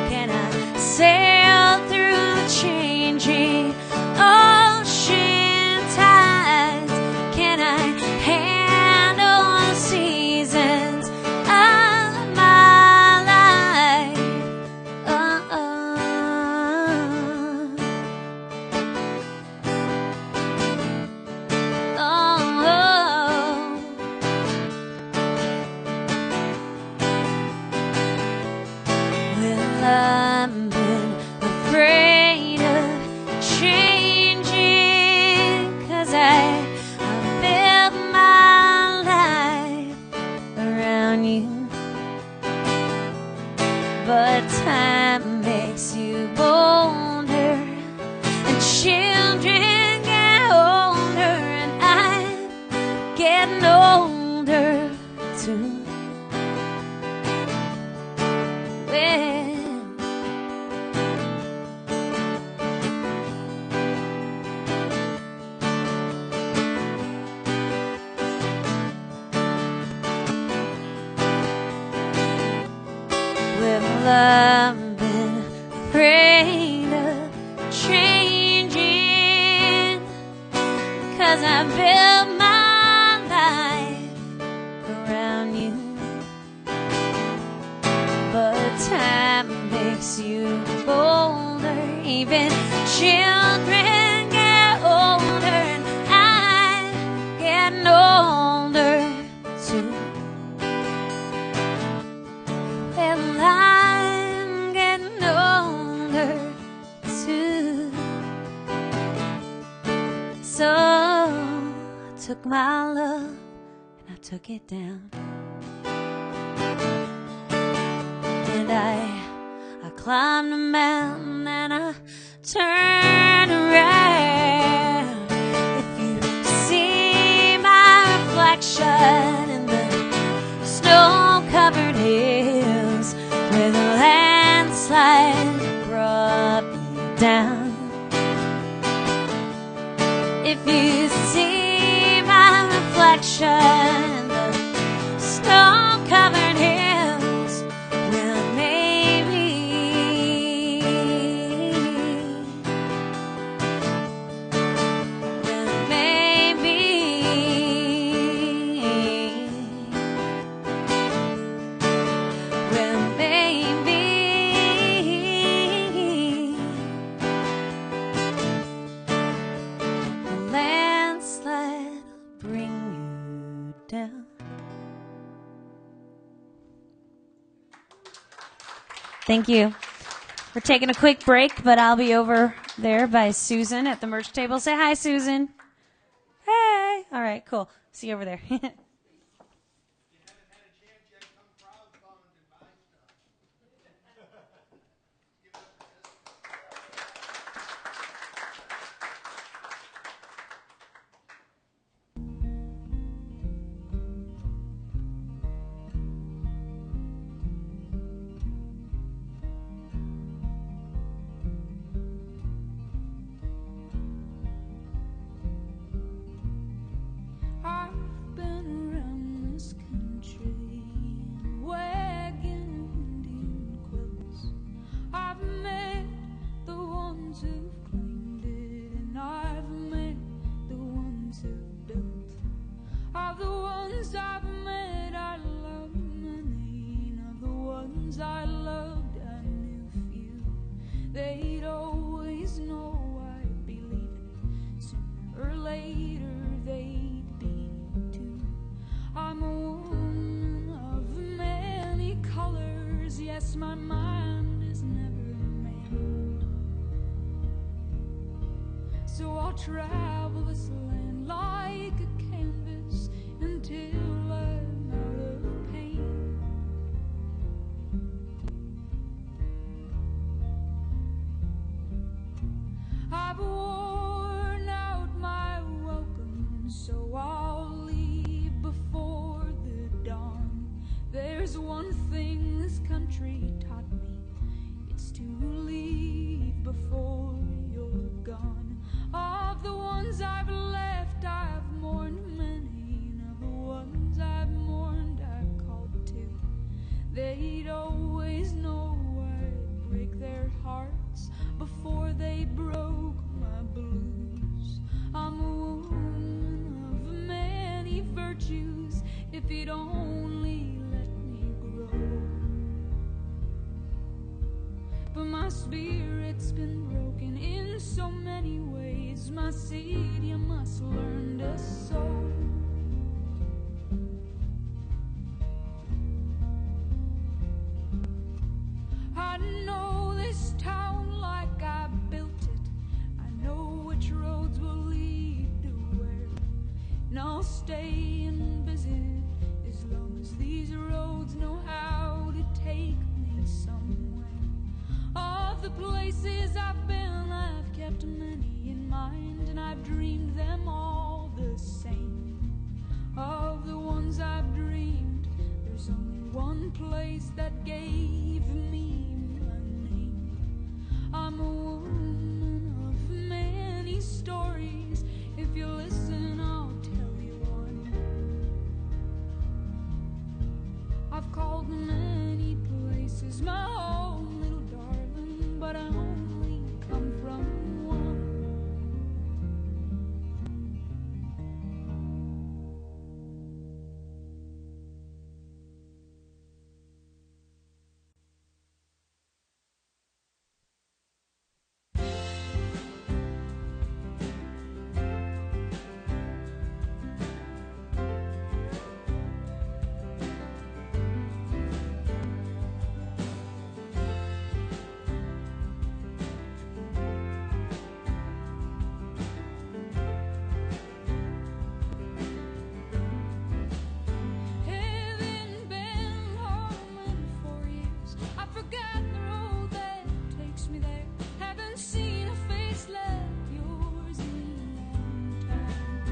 Can I sail through the changing ocean tides? Can I handle the seasons of my life? Well, I've been afraid of changing, 'cause I built my life around you. But time makes you bolder, and children get older, and I'm getting older too. Well, I've been afraid of changing, 'cause I built my life around you. But time makes you bolder, even children get older, and I'm getting older too. Well, I'm getting older too. So I took my love and I took it down, and I climbed a mountain and I turned around. If you see my reflection in the snow-covered hills, where the landslide brought me down. If you see my reflection in the snow-covered hills, well, maybe, well, maybe, well, maybe a landslide will bring you down. Thank you. We're taking a quick break, but I'll be over there by Susan at the merch table. Say hi, Susan. Hey. All right, cool. See you over there. You haven't had a chance yet, come crowdfund and buy stuff. Give it up for this. I've been So I'll travel this land like a canvas until I'm out of pain. I've worn out my welcome, so I'll leave before the dawn. There's one thing this country taught me, it's to leave before you're gone. Of the ones I've left, I've mourned many, and of the ones I've mourned, I called to. They'd always know I'd break their hearts before they broke my blues. I'm a woman of many virtues, if you'd only let me grow. But my spirit's been broken in so many ways. My seed you must learn to sow. I know this town like I built it. I know which roads will lead to where. And I'll stay and visit as long as these roads know how to take me somewhere. Of the places I've been, I've kept many in mind, and I've dreamed them all the same. Of the ones I've dreamed, there's only one place that gave me my name. I'm a woman of many stories. If you listen, I'll tell you one. I've called many places my own little darling, but I only come from one. Haven't been home in 4 years. I forgot the road that takes me there. Haven't seen a face like yours in a long time.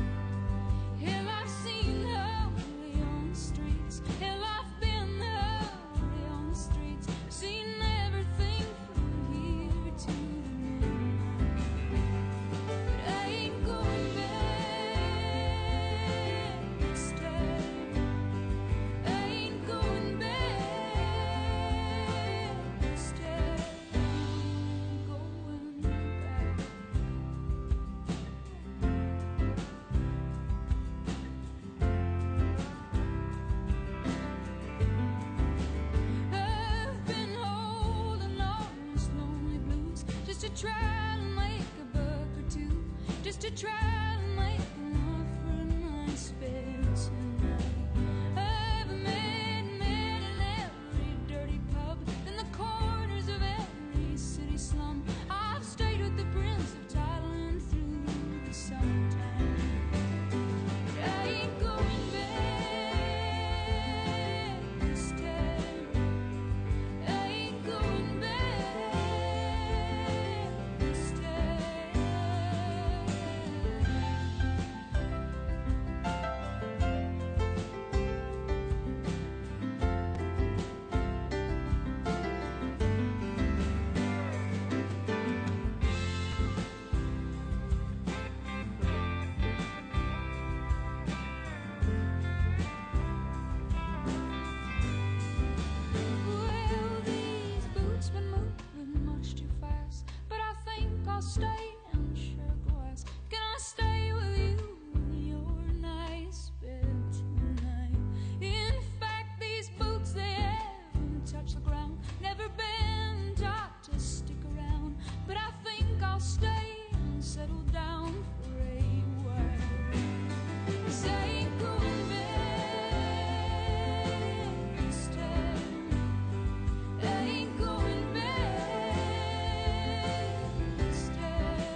Hell, I've seen the hurry on the streets. Hell, I've been the hurry on the streets. Seen everything from here to the moon. But I ain't going back this time. I ain't going back this time. Going back. I've been holding on these lonely blues just to try to make a buck or two, just to try to make enough for a nice bed tonight. I've met men in every dirty pub, in the corners of every city slum. I've stayed with the Prince of Thailand through the summertime. But I ain't going back this time. I ain't going back this time. Well, these boots been moving much too fast, but I think I'll stay and share a glass. Can I stay with you in your nice bed tonight? In fact, these boots, they haven't touched the ground, never been taught to stick around. But I think I'll stay and settle down for a while. 'Cause I ain't going back this time. I ain't going back this time.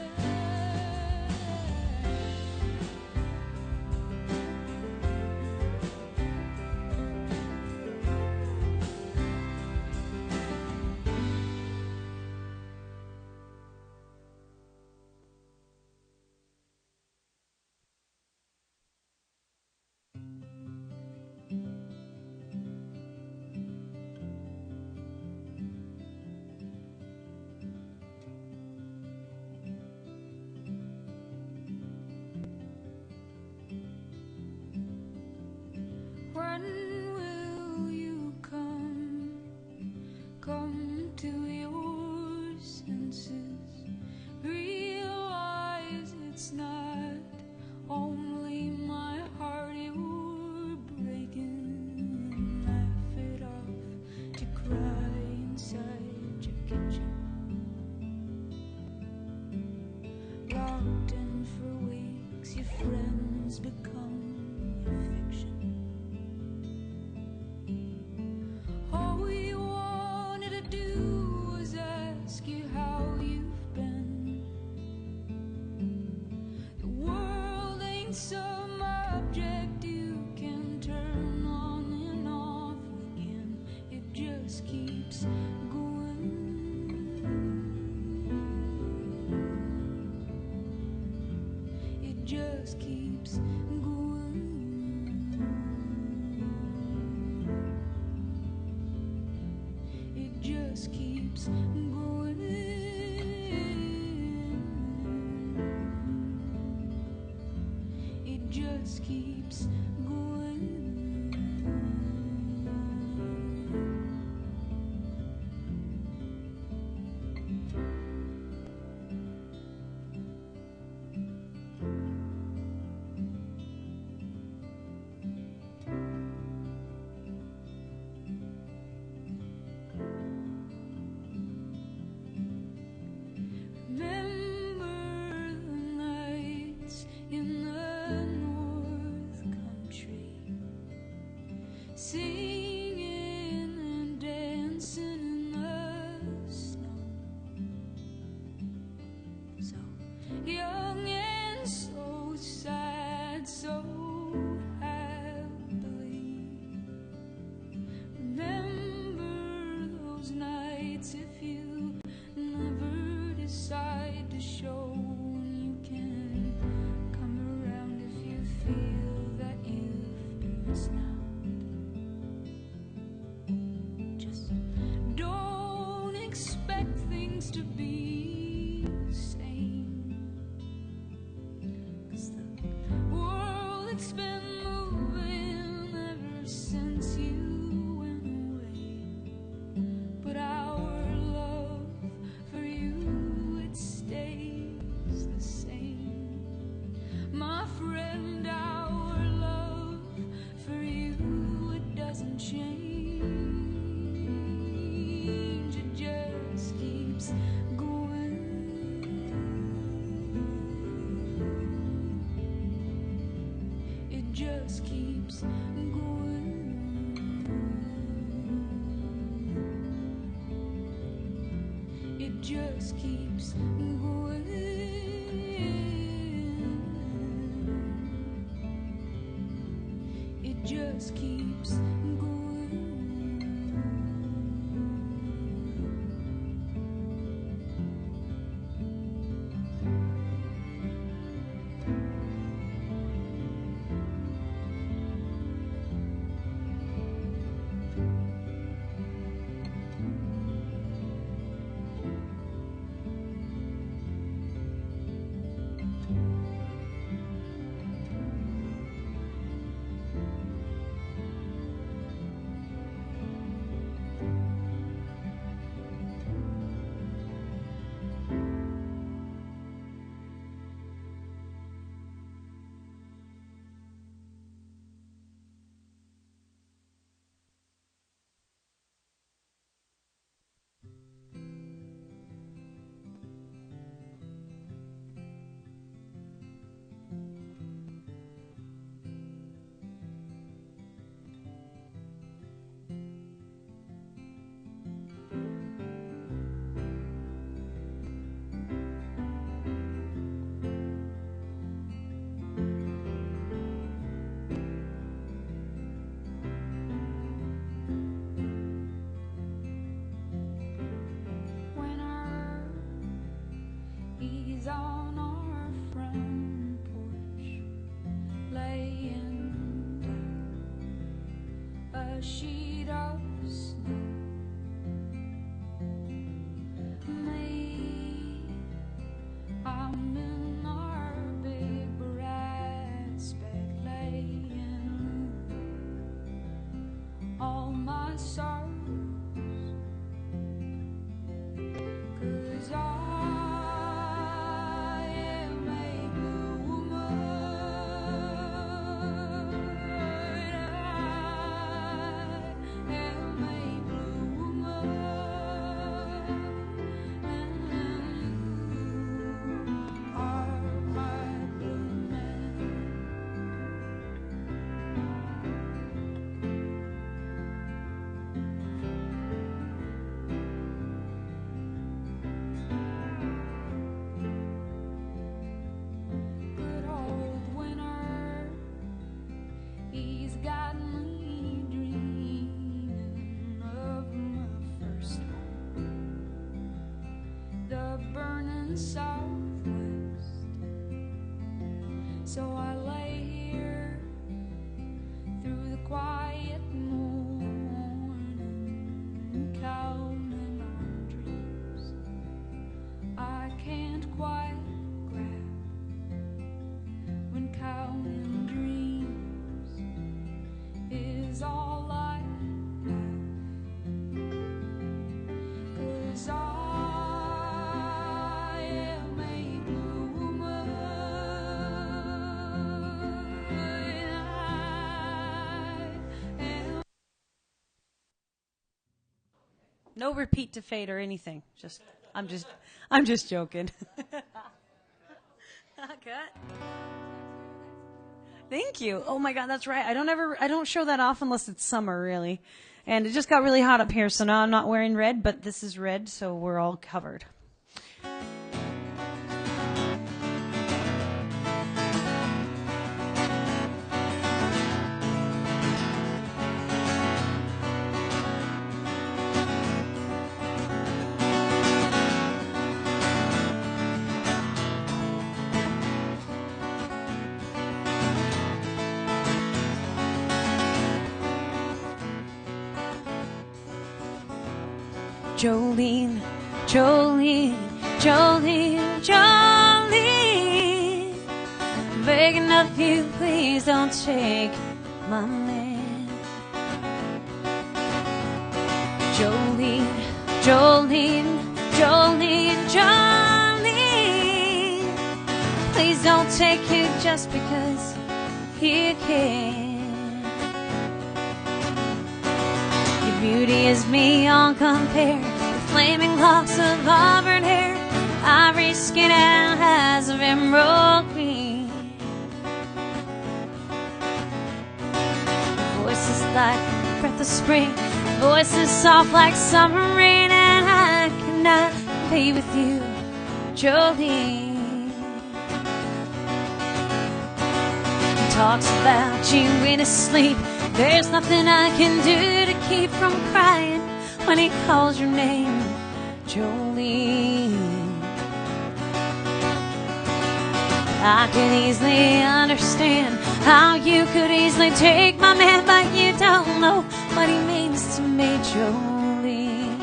just keeps going. It just keeps going. It just keeps going. Remember the nights in the North Country, singing and dancing in the snow. So young and so sad, so happily. Remember those nights if you never decide to show. You can come around if you feel that you've been snubbed. Just don't expect things to be the same, 'cause the world it's been moving ever since you went away. But our love for you, it stays the same. My friend, our love for you, it doesn't change. It just keeps going. It just keeps going. It just keeps going. It just keeps going. When he's on our front porch, laying down a sheet of snow. Me, I'm in our big brass bed, laying all my sorrows. 'Cause I am a blue woman. I am a blue woman, and you are my blue man. Good old winter, he's got me dreaming of my first home, the burning southwest, So I lay here through the quiet morning, counting my dreams. I can't quite grab when counting dreams is all I have. 'Cause I am a bloomer, and I am. No repeat to fade or anything. I'm just joking. Cut. Thank you. Oh my God, that's right. I don't show that off unless it's summer, really. And it just got really hot up here, so now I'm not wearing red, but this is red, so we're all covered. Jolene, Jolene, Jolene, Jolene, begging of you, please don't take my man. Jolene, Jolene, Jolene, Jolene, please don't take it just because you can. Beauty is beyond compare, with flaming locks of auburn hair, ivory skin and eyes of emerald green. Voices like a breath of spring, voices soft like summer rain, and I cannot be with you, Jolene. He talks about you in his sleep. There's nothing I can do to keep from crying when he calls your name, Jolene. I can easily understand how you could easily take my man, but you don't know what he means to me, Jolene.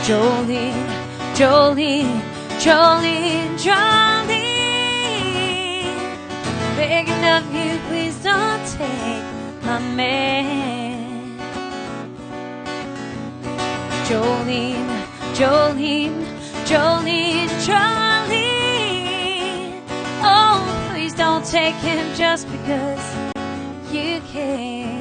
Jolene, Jolene, Jolene, Jolene, begging of you, please don't take my man. Jolene, Jolene, Jolene, Jolene, oh, please don't take him just because you can.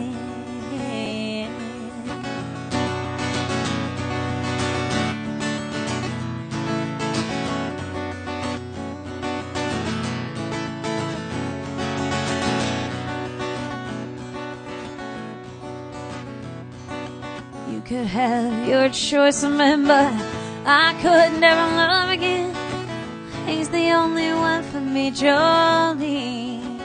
You could have your choice of men, but I could never love again. He's the only one for me, Jolene.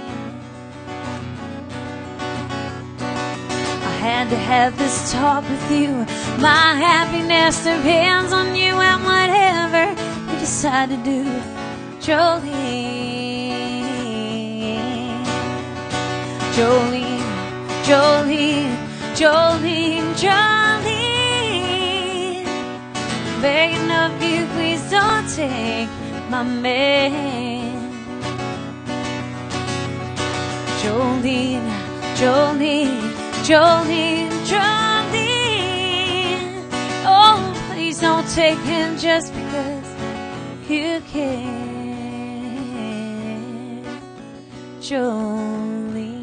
I had to have this talk with you. My happiness depends on you, and whatever you decide to do, Jolene. Jolene, Jolene, Jolene, Jolene, begging of you, please don't take my man. Jolene, Jolene, Jolene, Jolene, oh, please don't take him just because you can, Jolene.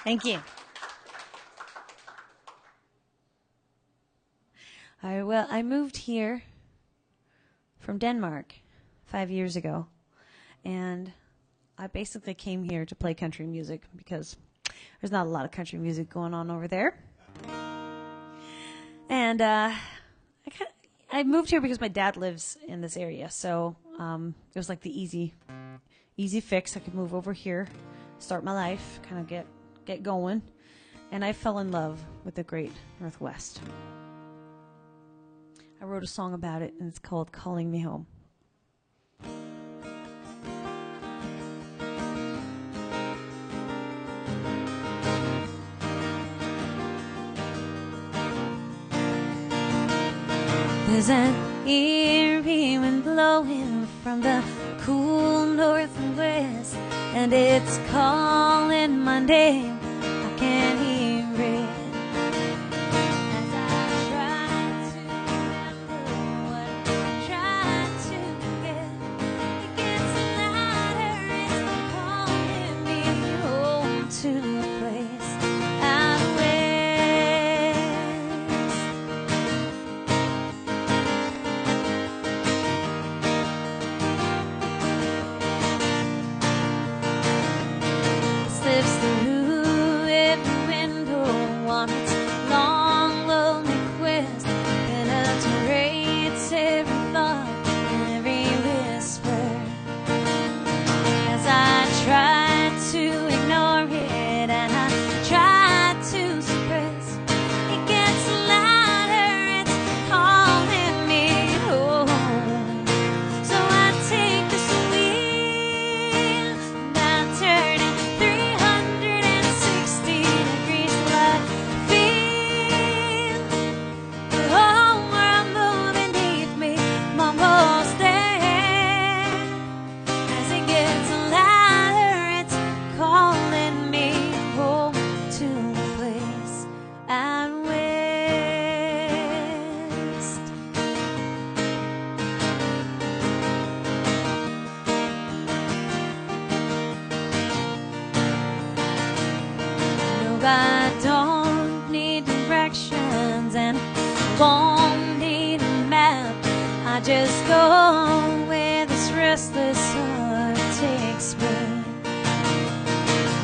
Thank you. All right, well, I moved here from Denmark 5 years ago, and I basically came here to play country music because there's not a lot of country music going on over there. And I moved here because my dad lives in this area, so it was like the easy fix. I could move over here, start my life, kind of get going. and I fell in love with the Great Northwest. I wrote a song about it, and it's called Calling Me Home. There's an eerie wind blowing from the cool northwest, and it's calling my name. I can hear it as I try to remember what I tried to forget. It gets louder, it's calling me home to a place out west. Slips through every window on its long, lonely quest, penetrates every thought and every whisper. As I try to ignore it and I try to suppress, it gets louder, it's calling me home. So I take this wheel and I turn it 360 degrees like feel the whole world move beneath me. I'm almost there. As it gets louder, it's calling me home to a place out west. No, I don't need directions and won't need a map. I just go where this restless heart takes me.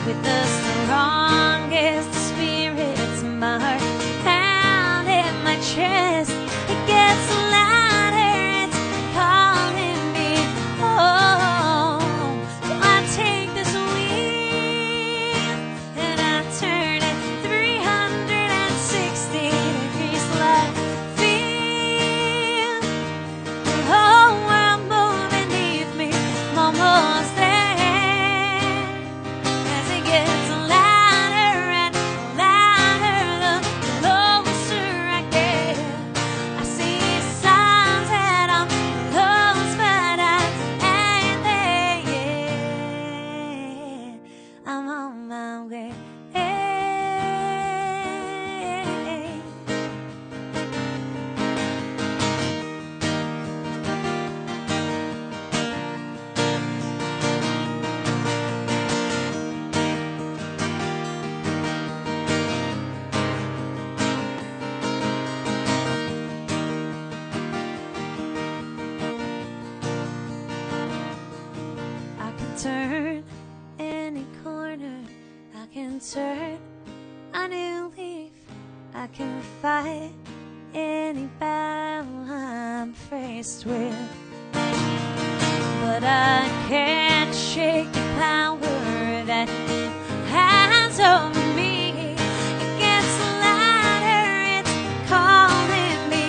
With the strongest spirits, my heart pound in my chest. It gets louder, it's calling me home. So I take this wheel and I turn it 360 degrees like feel the whole world move beneath me. I'm almost there. As it gets louder and louder, the closer I get. I see signs that I'm close, but I ain't there yet. I'm on my way. I can turn any corner, I can turn a new leaf, I can fight any battle I'm faced with. But I can't shake the power that has over me. It gets louder, it's calling me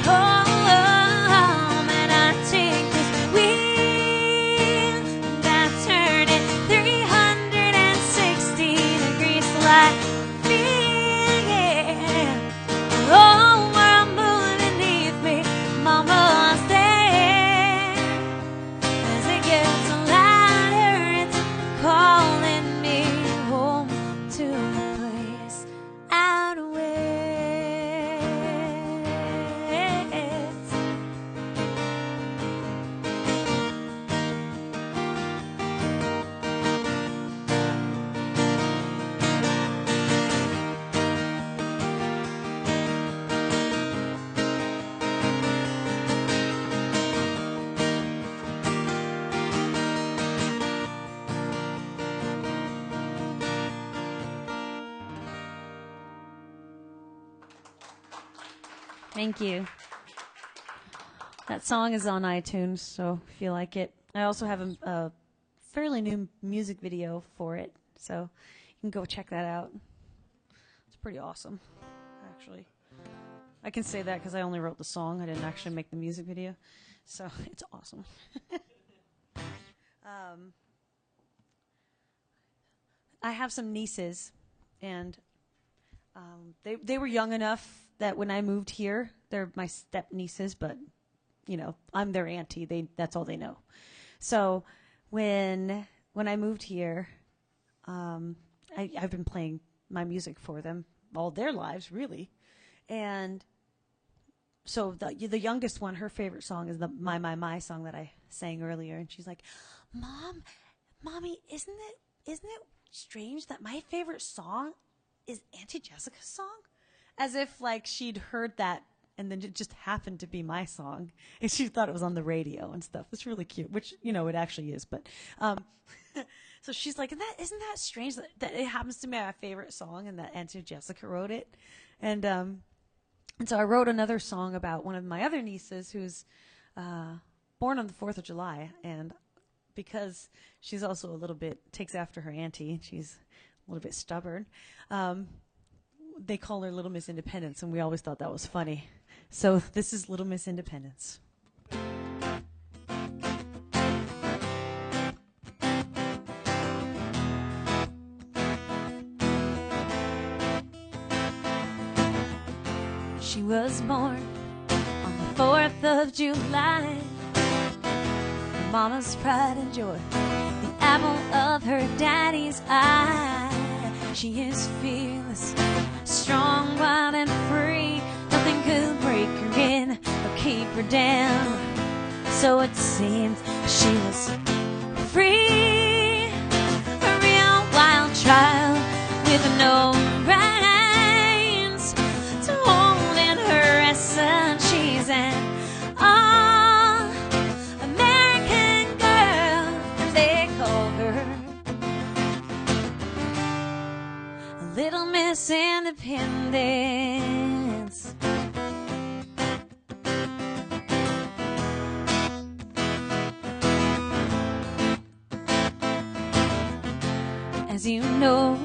home. And I take this wheel and I turn it 360 degrees like feel, yeah. The whole world moving beneath me. I'm almost there. As it gets louder, it's calling me home to a place out west. Thank you. That song is on iTunes, so if you like it. I also have a fairly new music video for it, so you can go check that out. pretty awesome, actually. I can say that because I only wrote the song. I didn't actually make the music video. So it's awesome. I have some nieces, and they were young enough that when I moved here, they're my step nieces, but you know, I'm their auntie. That's all they know. So when I moved here, I've been playing my music for them all their lives, really, and so the youngest one, her favorite song is the My song that I sang earlier, and she's like, Mommy, isn't it strange that my favorite song is Auntie Jessica's song? As if like she'd heard that and then it just happened to be my song, and she thought it was on the radio and stuff. It's really cute, which you know it actually is, but so she's like, isn't that strange that it happens to be my favorite song and that Auntie Jessica wrote it, and so I wrote another song about one of my other nieces who's born on the 4th of July. And because she's also a little bit, takes after her auntie, she's a little bit stubborn, they call her Little Miss Independence, and we always thought that was funny. So this is Little Miss Independence. She was born on the 4th of July, Mama's pride and joy, the apple of her daddy's eye. She is fearless, strong, wild, and free. Nothing could break her in or keep her down. So it seemed she was free, a real wild child with no rights to hold in her essence. She's an all-American girl, and they call her Little Miss Independence. As you know,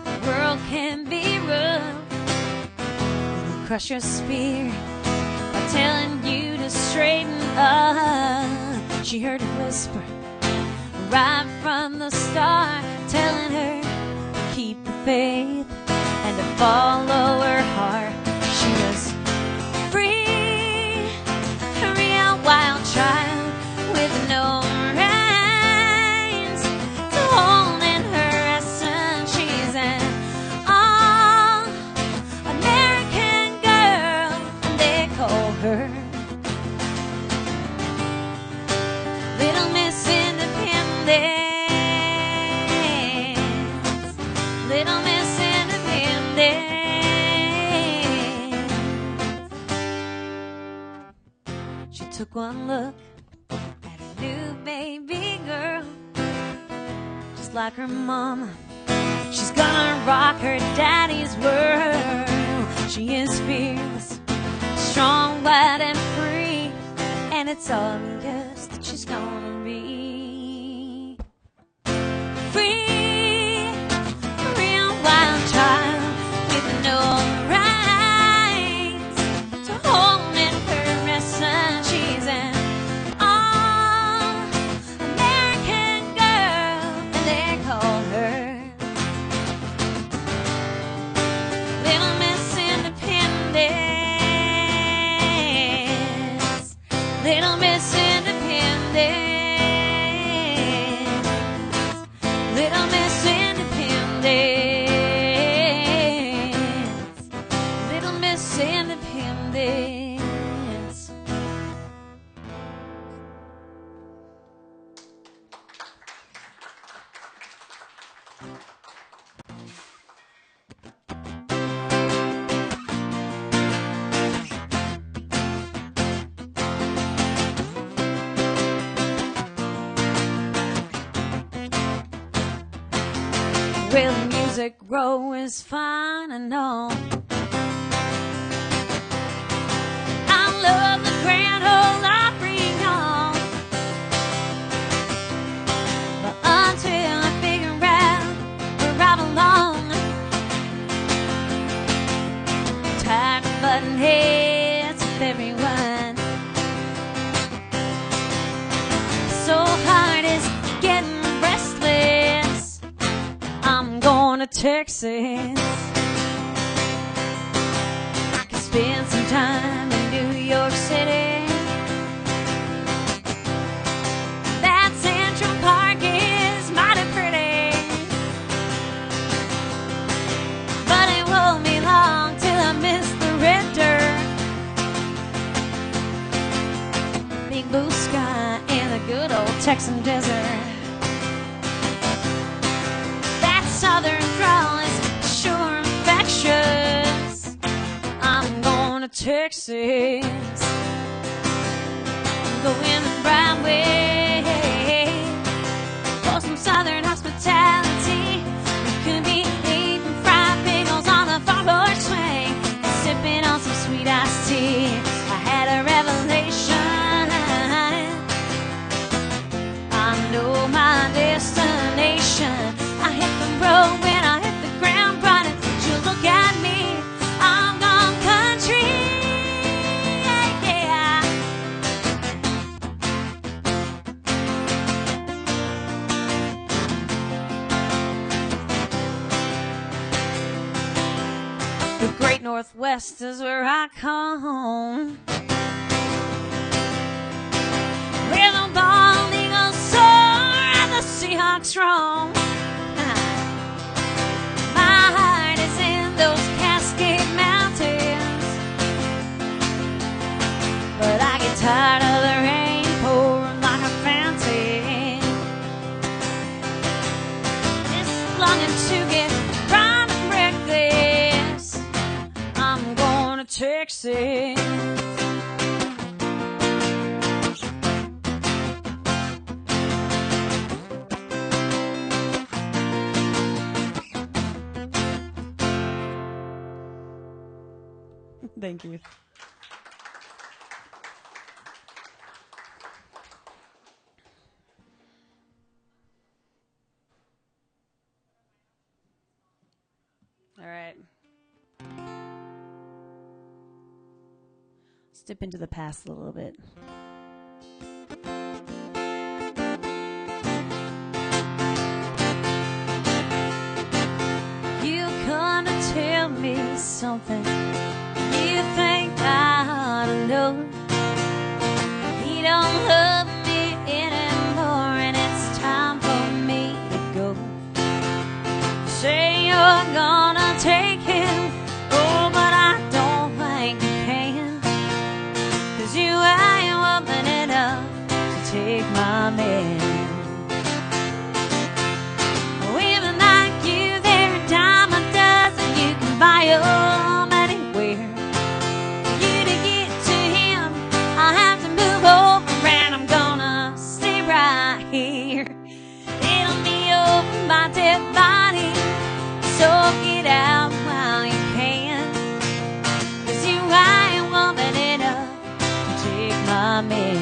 the world can be rough. It'll crush your spirit by telling you to straighten up. She heard it whisper right from the start, telling her to keep the faith and to follow her heart. She was free, a real wild child with no rights to hold in her essence. She's an all-American girl, and they call her Little Miss Independence. Little Miss Independence. She took one look at her new baby girl, just like her mama. She's gonna rock her daddy's world. She is fearless, strong, wild, and free, and it's obvious that she's gonna be free, a real wild child with no rights to hold in her essence. She's an all-American girl, and they call her Little Miss Independence. Little Miss Independence. Little Miss Independence. Little Miss Independence. Well, the music row is fine and all. I love the grand old opry, y'all. But until I figure out where I belong, Texas. I could spend some time in New York City. That Central Park is mighty pretty, but it won't be long till I miss the red dirt. Big blue sky and the good old Texan desert. That southern drawl is sure infectious. I'm going to Texas, going the right way for some southern hospitality. We could be eating fried pickles on the farm porch swing, sipping on some sweet iced tea. I had a revelation. I know my destination. I hit the road when I hit the ground running. You look at me, I'm gone country. Yeah. The great Northwest is where I come home, where the bald eagles soar and the Seahawks roam. My heart is in those Cascade Mountains, but I get tired of the rain pouring like a fountain. Just longing to get prime and reckless. I'm going to Texas. Thank you. All right. Let's dip into the past a little bit. You come to tell me something you think I ought to know. He don't love me anymore, and it's time for me to go. Say you're gonna take him, oh, but I don't think you can, 'cause you ain't woman enough to take my man. Women like you, they're a dime a dozen. You can buy them anywhere. For you to get to him, I have to move over, and I'm gonna stay right here. It'll be over my dead body, so get out while you can, 'cause you ain't woman enough to take my man.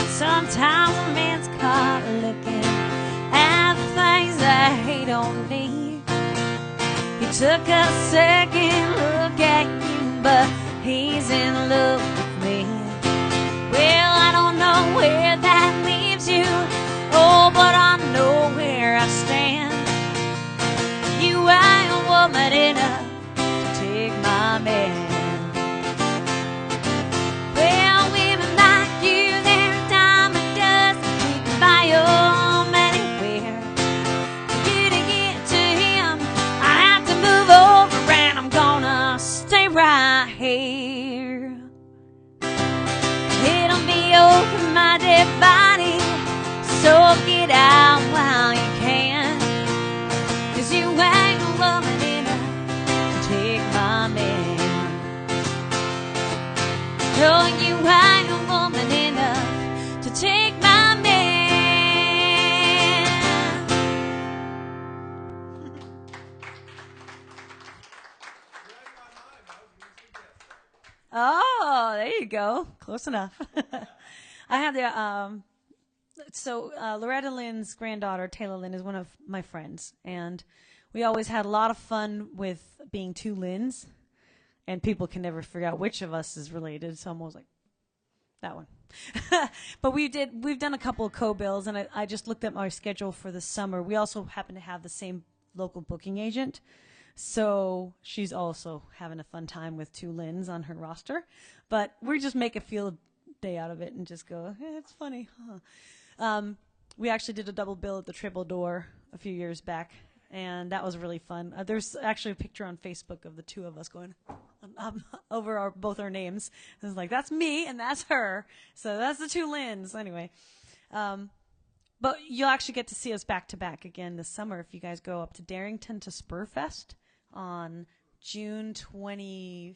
Sometimes a man's caught looking at things that he don't need. He took a second look at you, but he's in love with me. Well, I don't know where that leaves you, oh, but I know where I stand. You ain't a woman enough to take my man. Well, women like you, they're a dime a dozen. You can buy them anywhere. For you to get to him, I have to move over, and I'm gonna stay right here. It'll be over my dead body, so get out while you can, 'cause you ain't a woman enough to take my man. No, you ain't a woman enough to take my man. Oh, there you go. Close enough. I have the Loretta Lynn's granddaughter, Taylor Lynne, is one of my friends, and we always had a lot of fun with being two Lynns, and people can never figure out which of us is related, so I'm always like, that one. But we've done a couple of co-bills, and I just looked at my schedule for the summer. We also happen to have the same local booking agent. So she's also having a fun time with 2 Lynns on her roster. But we just make a field day out of it and just go, it's funny. Huh? We actually did a double bill at the Triple Door a few years back, and that was really fun. There's actually a picture on Facebook of the 2 of us going over both our names. I was like, that's me and that's her. So that's the 2 Lynns. Anyway. But you'll actually get to see us back to back again this summer if you guys go up to Darrington to Spurfest on June 25th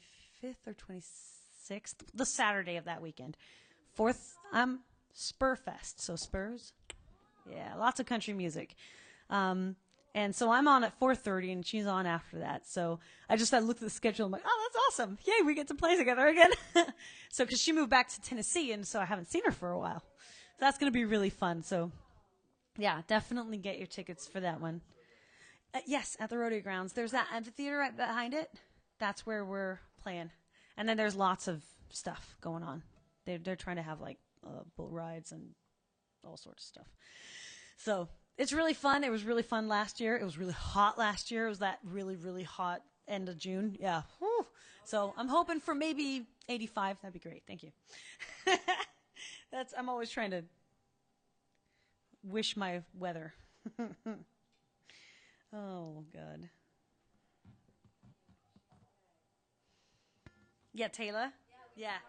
or 26th, the Saturday of that weekend. 4th, Spurfest, so Spurs. Yeah, lots of country music. And so I'm on at 4:30 and she's on after that. So I looked at the schedule. I'm like, oh, that's awesome. Yay, we get to play together again. So because she moved back to Tennessee, and so I haven't seen her for a while. So that's going to be really fun. So yeah, definitely get your tickets for that one. Yes, at the Rodeo Grounds. There's that amphitheater right behind it. That's where we're playing. And then there's lots of stuff going on. They're trying to have like bull rides and all sorts of stuff. So it's really fun. It was really fun last year. It was really hot last year. It was that really, really hot end of June. Yeah. Whew. So I'm hoping for maybe 85. That'd be great. Thank you. I'm always trying to wish my weather. Oh, God. Yeah, Taylor? Yeah.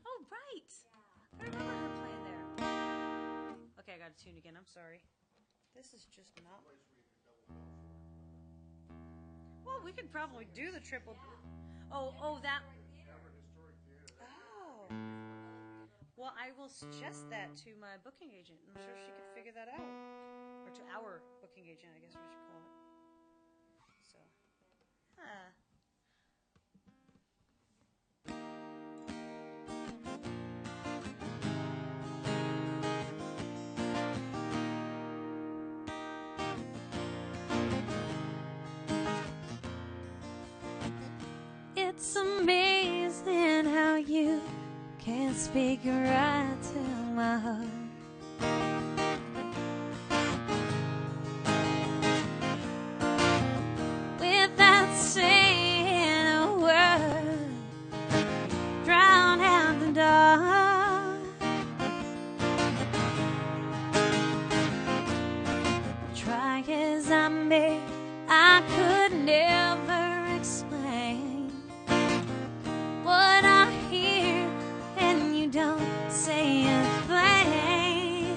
Oh, right. I remember her playing there. Okay, I got to tune again. I'm sorry. This is just not... Well, we could probably do the triple... Oh, that... Oh. Well, I will suggest that to my booking agent. I'm sure she could figure that out. Or to our booking agent, I guess we should call it. So, It's amazing how you can speak right to my heart. Without saying a word, drown out the dark. Try as I may, I could never explain what I hear, and you don't say a thing.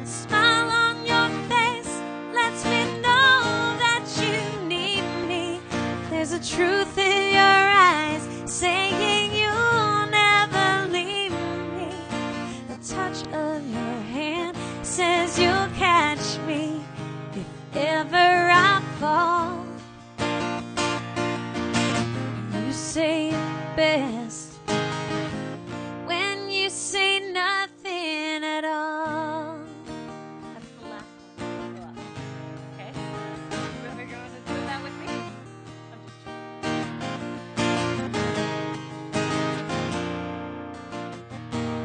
Smile on your face lets me know that you need me. There's a truth in your eyes saying you'll never leave me. The touch of your hand says you'll catch me if ever I fall. You say it best when you say nothing at all. That's the last one. Okay. You ever going to do that with me?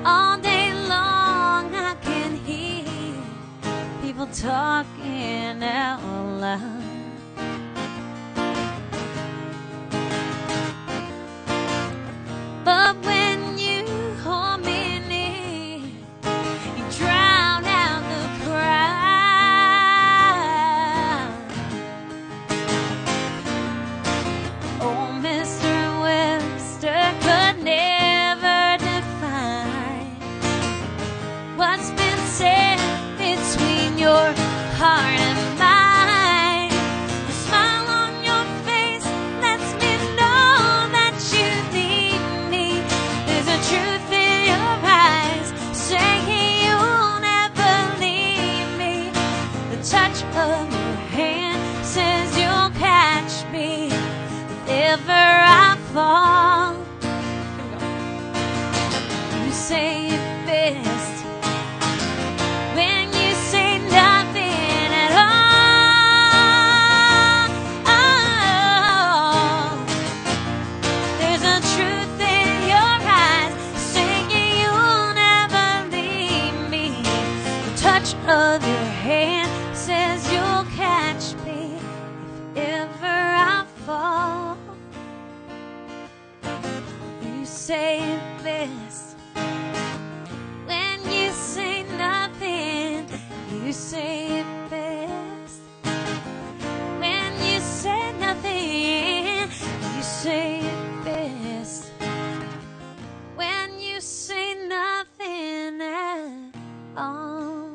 All day long I can hear people talking out loud. But when you hold me near, you drown out the crowd. Oh, Mr. Webster could never define what's been said between your heart and mine. The smile on your face lets me know that you need me. There's a truth in your eyes saying you'll never leave me. The touch of your hand says you'll catch me if ever I fall. You say it best when you say nothing at all. There's a truth in your touch of your hand says you'll catch me if ever I fall. You say it best when you say nothing. You say it best when you say nothing. You say it best when you say nothing at all.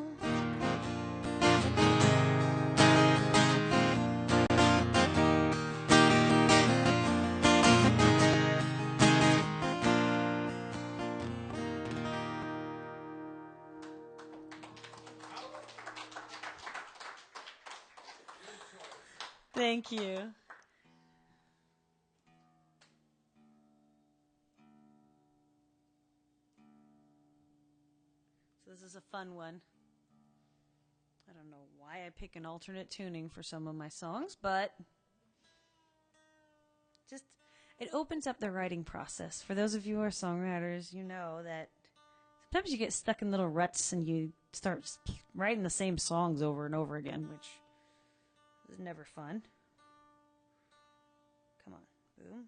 Thank you. So this is a fun one. I don't know why I pick an alternate tuning for some of my songs, but just it opens up the writing process. For those of you who are songwriters, you know that sometimes you get stuck in little ruts and you start writing the same songs over and over again, which is never fun. Come on, boom.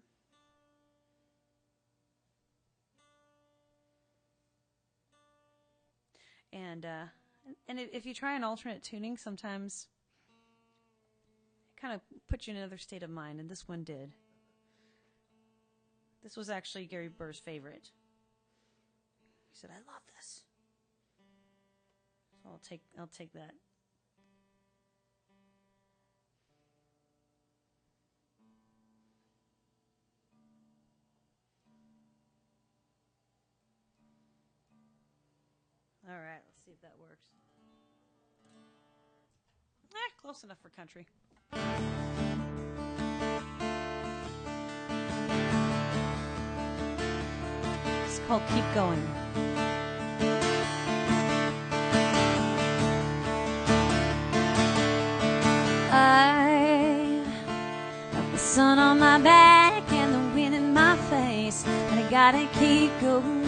And if you try an alternate tuning, sometimes it kind of puts you in another state of mind, and this one did. This was actually Gary Burr's favorite. He said, "I love this." So I'll take that. All right, let's see if that works. Close enough for country. It's called Keep Going. I have the sun on my back and the wind in my face, and I gotta keep going.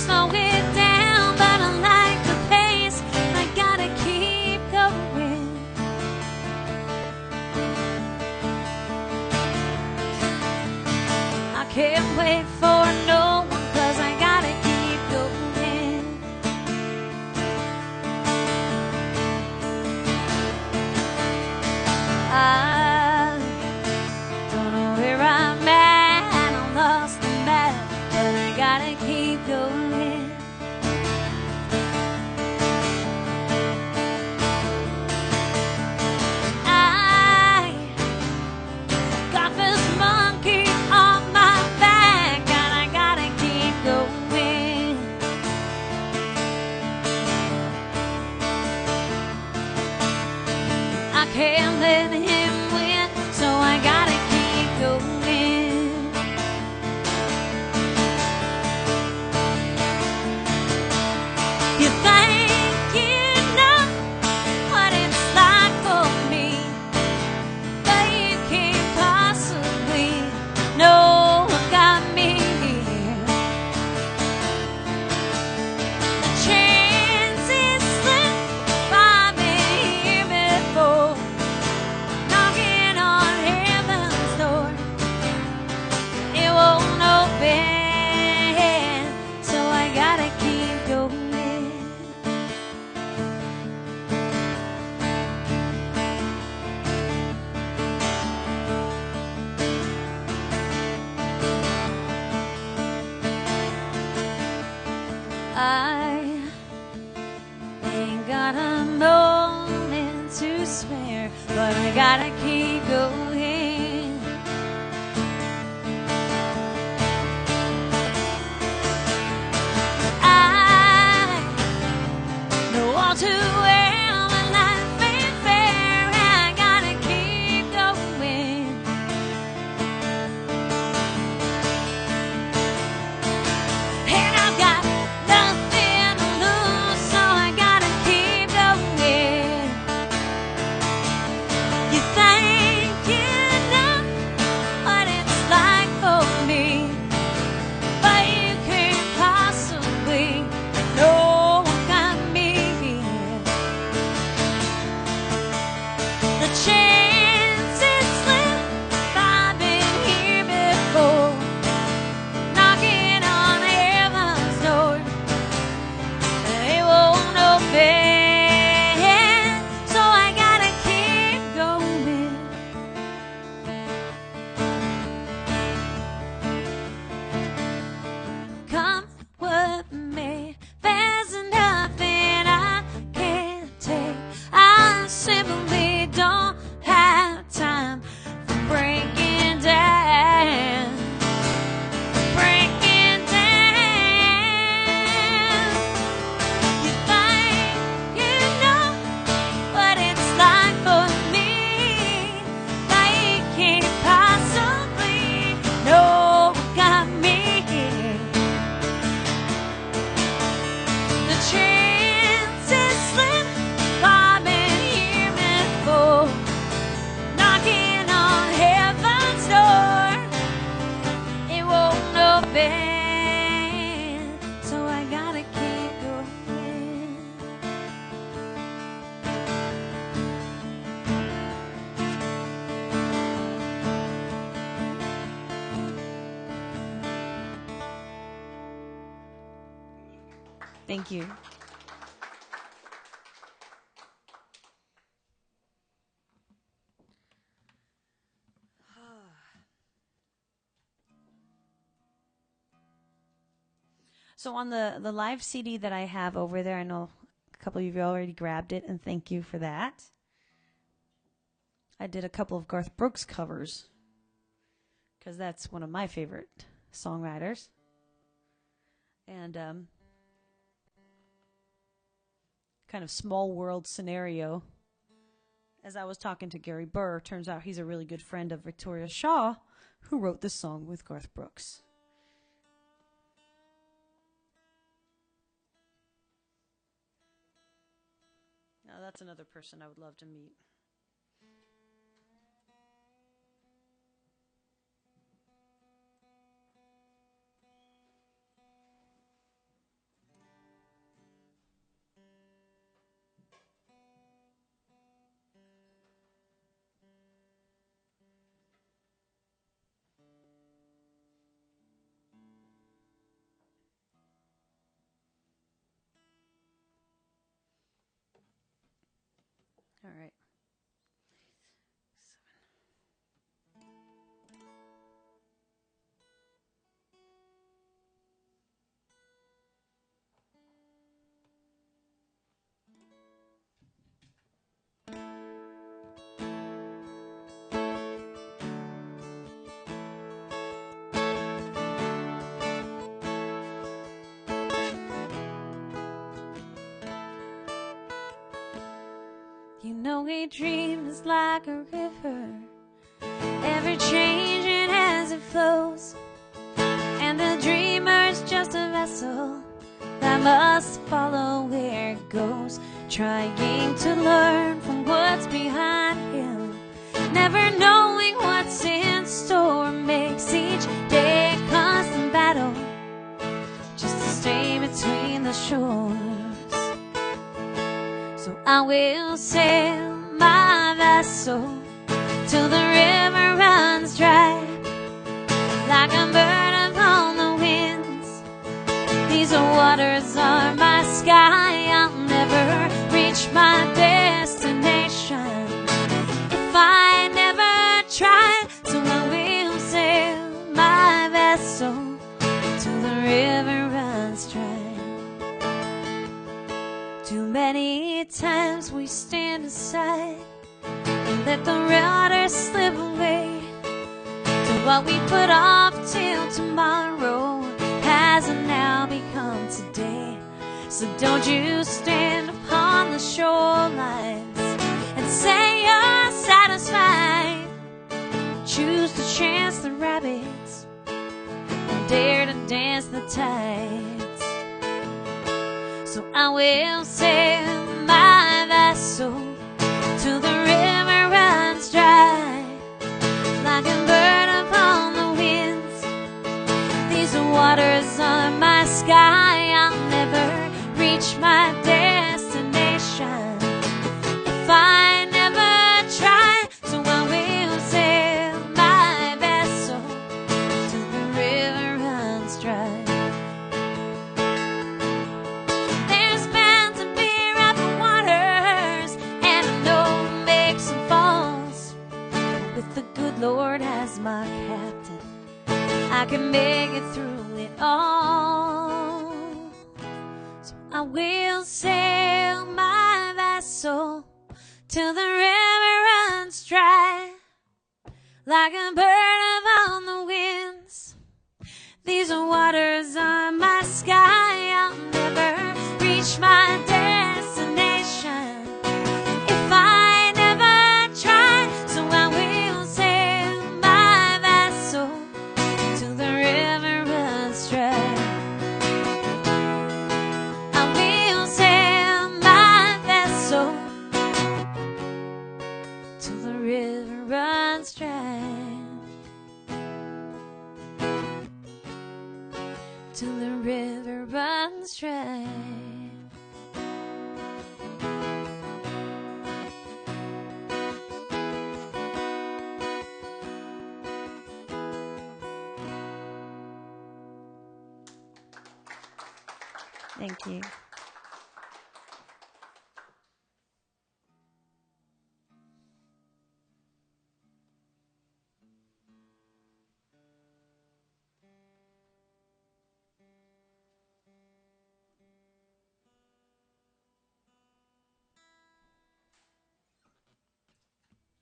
Slow it down, but I like the pace. I gotta keep going. I can't wait for no one, 'cause I gotta keep going. I don't know where I'm at, and I lost the map, but I gotta keep going. I got this monkey on my back, and Thank you. So on the live CD that I have over there, I know a couple of you already grabbed it, and thank you for that. I did a couple of Garth Brooks covers because that's one of my favorite songwriters. And kind of small world scenario. As I was talking to Gary Burr, turns out he's a really good friend of Victoria Shaw, who wrote this song with Garth Brooks. Now that's another person I would love to meet. All right. You know a dream is like a river, ever changing as it flows, and the dreamer is just a vessel that must follow where it goes, trying to learn from what's behind him, never knowing what's in store, makes each day a constant battle just to stay between the shores. So I will sail my vessel till the river runs dry, like a bird upon the winds. These waters are my sky. I'll never reach my destination if I never try. So I will sail my vessel till the river runs dry. Too many times we stand aside and let the water slip away, to what we put off till tomorrow has now become today. So don't you stand upon the shorelines and say you're satisfied. Choose to chance the rabbits and dare to dance the tides. So I will sail my vessel till the river runs dry, like a bird upon the winds. These waters are my sky. I'll never reach my destination if I never try. So I will sail my vessel till the river runs dry. There's bound to be rough waters, and I know it makes some falls, but with the good Lord as my captain, I can make it through it all. So I will sail my vessel till the river runs dry, like a bird upon the winds. These waters are my sky. I'll never reach my destination if I never try. So I will sail my vessel till the river runs dry. I will sail my vessel till the river runs dry. Till the river runs dry. Thank you.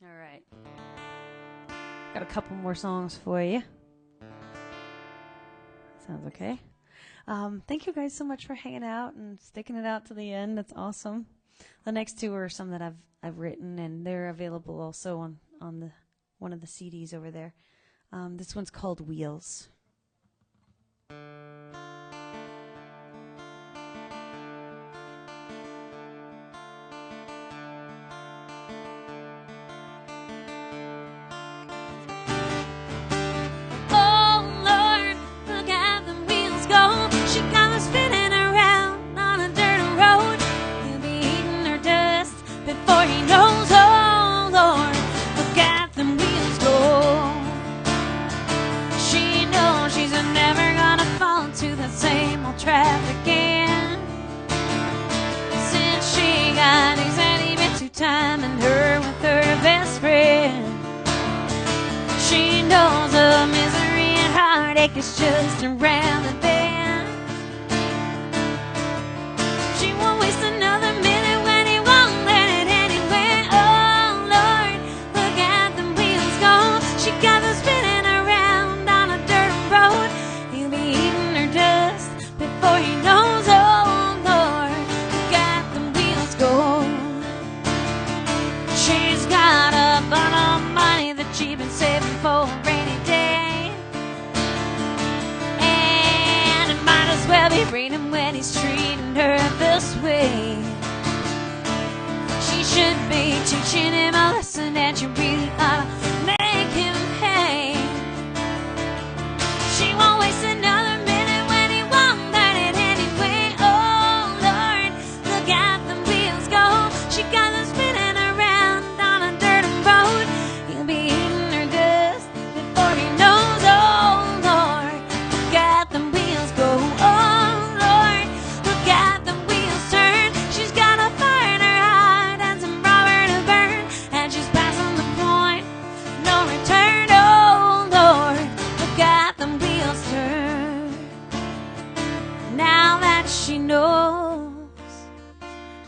All right. Got a couple more songs for you. Sounds okay. Thank you guys so much for hanging out and sticking it out to the end. That's awesome. The next two are some that I've written, and they're available also on the one of the CDs over there. This one's called Wheels. Traffic again. Since she got exactly been to time and her with her best friend, she knows the misery and heartache is just around the bend. She won't waste another minute when he won't let it anywhere. Oh Lord, look at them wheels go. She got them spinning around on a dirt road. He'll be eating her dust before he knows, oh Lord, got them wheels go. She's got a bunch of money that she's been saving for a rainy day, and it might as well be raining when he's treating her this way. She should be teaching him a lesson, and she really ought to make him pay. She won't waste another minute. She got them spinning around on a dirt road. He'll be eating her dust before he knows, oh Lord, look at them wheels go. Oh Lord, look at them wheels turn. She's got a fire in her heart and some rubber to burn, and she's passing the point, no return. Oh Lord, look at them wheels turn. Now that she knows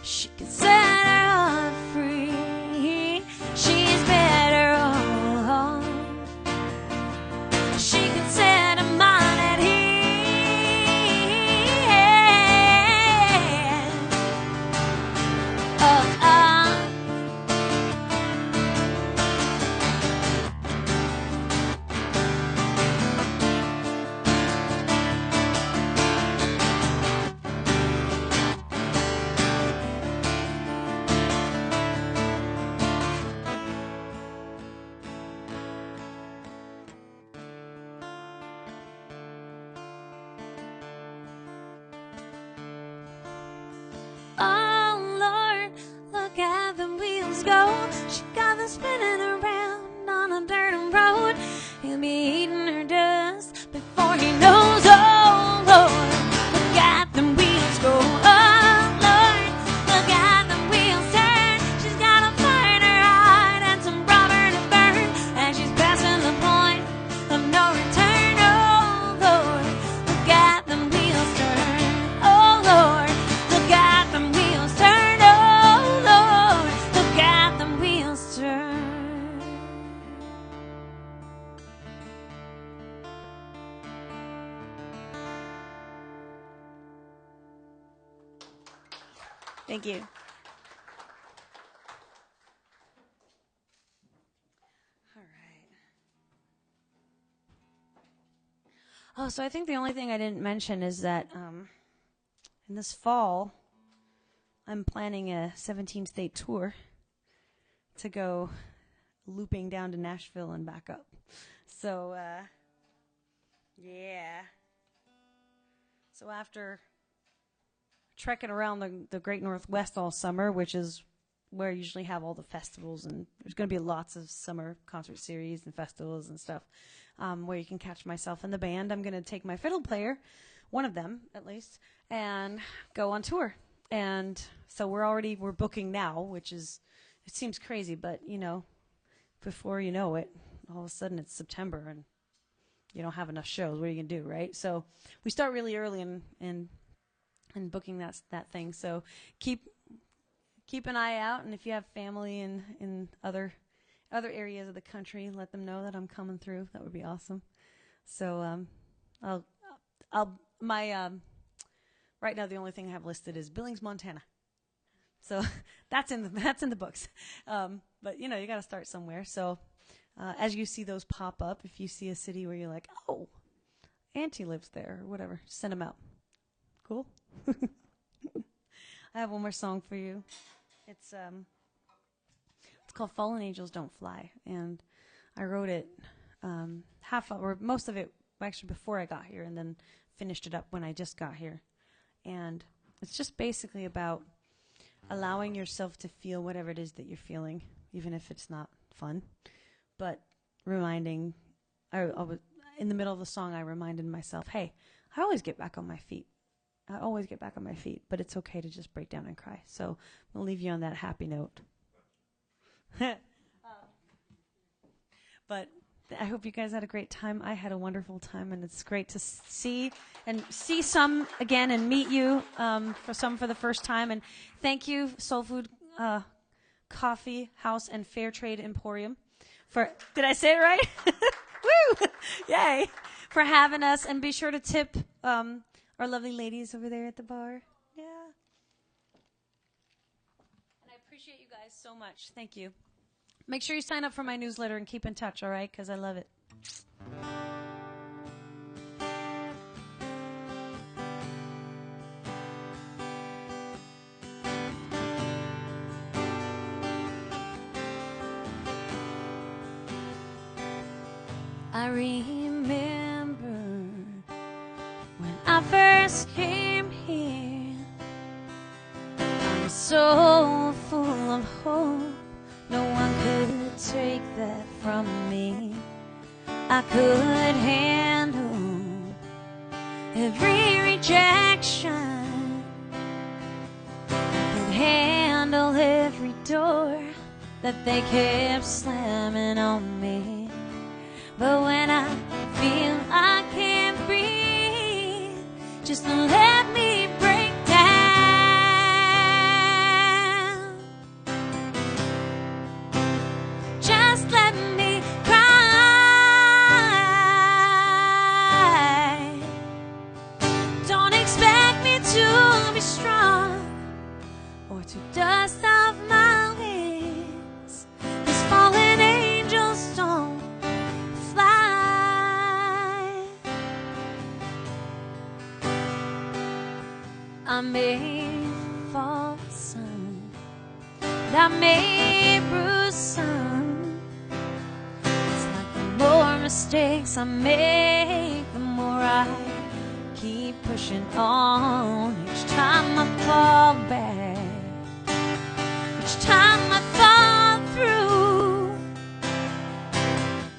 she can set her heart free, she's better off. She can set her mind at ease. Oh, oh Lord, look at them wheels go. She got them spinning around on a dirt road. He'll be eating her dust before he knows, oh Lord, look at them wheels go. Oh Lord, look at them wheels turn. She's got a fire in her heart and some rubber to burn, and she's passing the point of no return. Oh Lord, look at them wheels turn. Oh Lord, look at them wheels turn. Oh Lord, look at them wheels turn. Thank you. All right. Oh, so I think the only thing I didn't mention is that in this fall, I'm planning a 17-state tour to go looping down to Nashville and back up. So, yeah. So after trekking around the Great Northwest all summer, which is where I usually have all the festivals, and there's going to be lots of summer concert series and festivals and stuff where you can catch myself in the band. I'm going to take my fiddle player, one of them at least, and go on tour. And so we're booking now, which is, it seems crazy, but before you know it, all of a sudden it's September and you don't have enough shows. What are you going to do, right? So we start really early in booking that thing. So keep an eye out, and if you have family in other other areas of the country, let them know that I'm coming through. That would be awesome. So right now the only thing I have listed is Billings, Montana. So that's in the books. But you got to start somewhere. So as you see those pop up, if you see a city where you're like, oh, Auntie lives there or whatever, send them out. Cool. I have one more song for you. It's called "Fallen Angels Don't Fly," and I wrote it most of it actually before I got here, and then finished it up when I just got here. And it's just basically about allowing yourself to feel whatever it is that you're feeling, even if it's not fun. But reminding, in the middle of the song, I reminded myself, hey, I always get back on my feet. But it's okay to just break down and cry. So I'll leave you on that happy note. But I hope you guys had a great time. I had a wonderful time, and it's great to see some again and meet you for the first time. And thank you, SoulFood, CoffeeHouse, and Fair Trade Emporium did I say it right? Woo! Yay! For having us, and be sure to tip our lovely ladies over there at the bar. Yeah. And I appreciate you guys so much. Thank you. Make sure you sign up for my newsletter and keep in touch, all right? Because I love it. I remember when I first came here, I was so full of hope. No one could take that from me. I could handle every rejection. I could handle every door that they kept slamming on me. But when I feel I can't breathe, just let me break down. Just let me cry. Don't expect me to be strong or to dust off my wings. 'Cause fallen angels don't fly. I may fall some, I may bruise some. It's like the more mistakes I make, the more I keep pushing on. Each time I fall back, each time I fall through,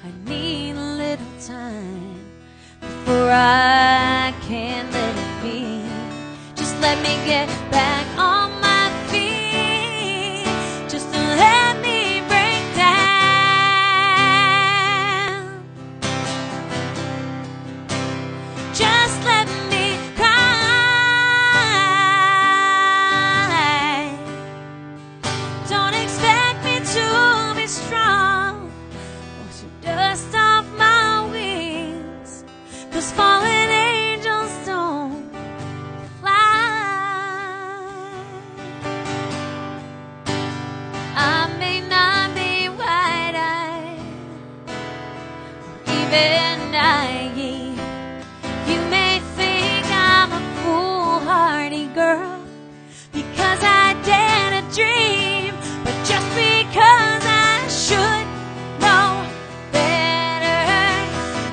I need a little time before I can let it be. Just let me get back on my feet. Just to let me break down. Just let me cry. Don't expect me to be strong or to dust off my wings. 'Cause fallen angels don't fly. I may not be wide-eyed or even naive. You may think I'm a foolhardy girl because I dare to dream. But just because I should know better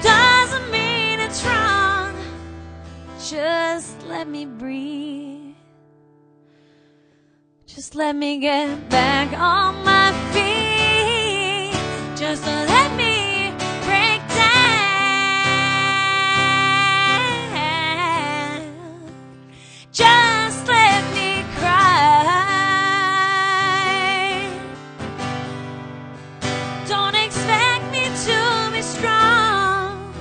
doesn't mean it's wrong. Just let me breathe. Just let me get back on my feet. Just let me break down. Just let me cry. Don't expect me to be strong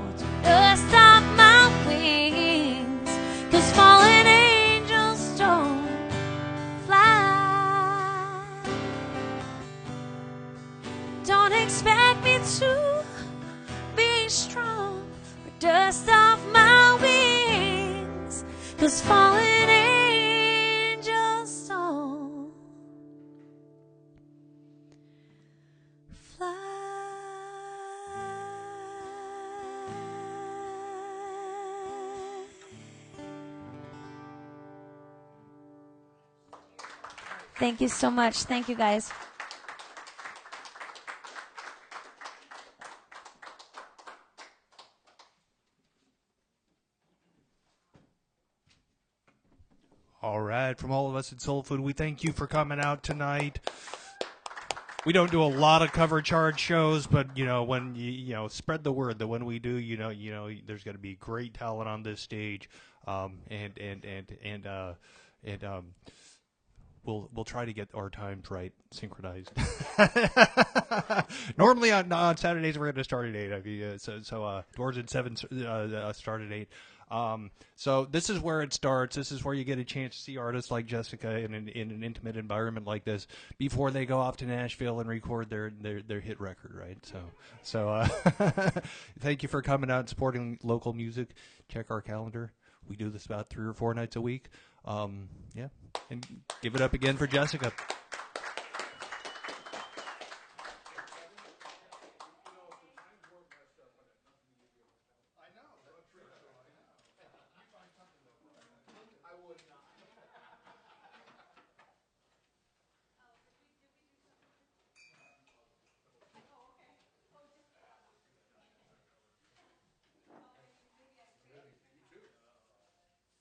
or to dust off my wings. 'Cause fallen angels don't fly. stay strong or dust off my wings, 'cause fallen angels don't fly. Thank you so much. Thank you, guys. All right, from all of us at SoulFood, we thank you for coming out tonight. We don't do a lot of cover charge shows, but when you spread the word that when we do, there's going to be great talent on this stage, and we'll try to get our times right, synchronized. Normally on Saturdays we're going to start at 8. I mean, so Doors at 7 start at 8. So this is where it starts. This is where you get a chance to see artists like Jessica in an intimate environment like this before they go off to Nashville and record their hit record, right? So thank you for coming out and supporting local music. Check our calendar. We do this about 3 or 4 nights a week. Yeah, and give it up again for Jessica.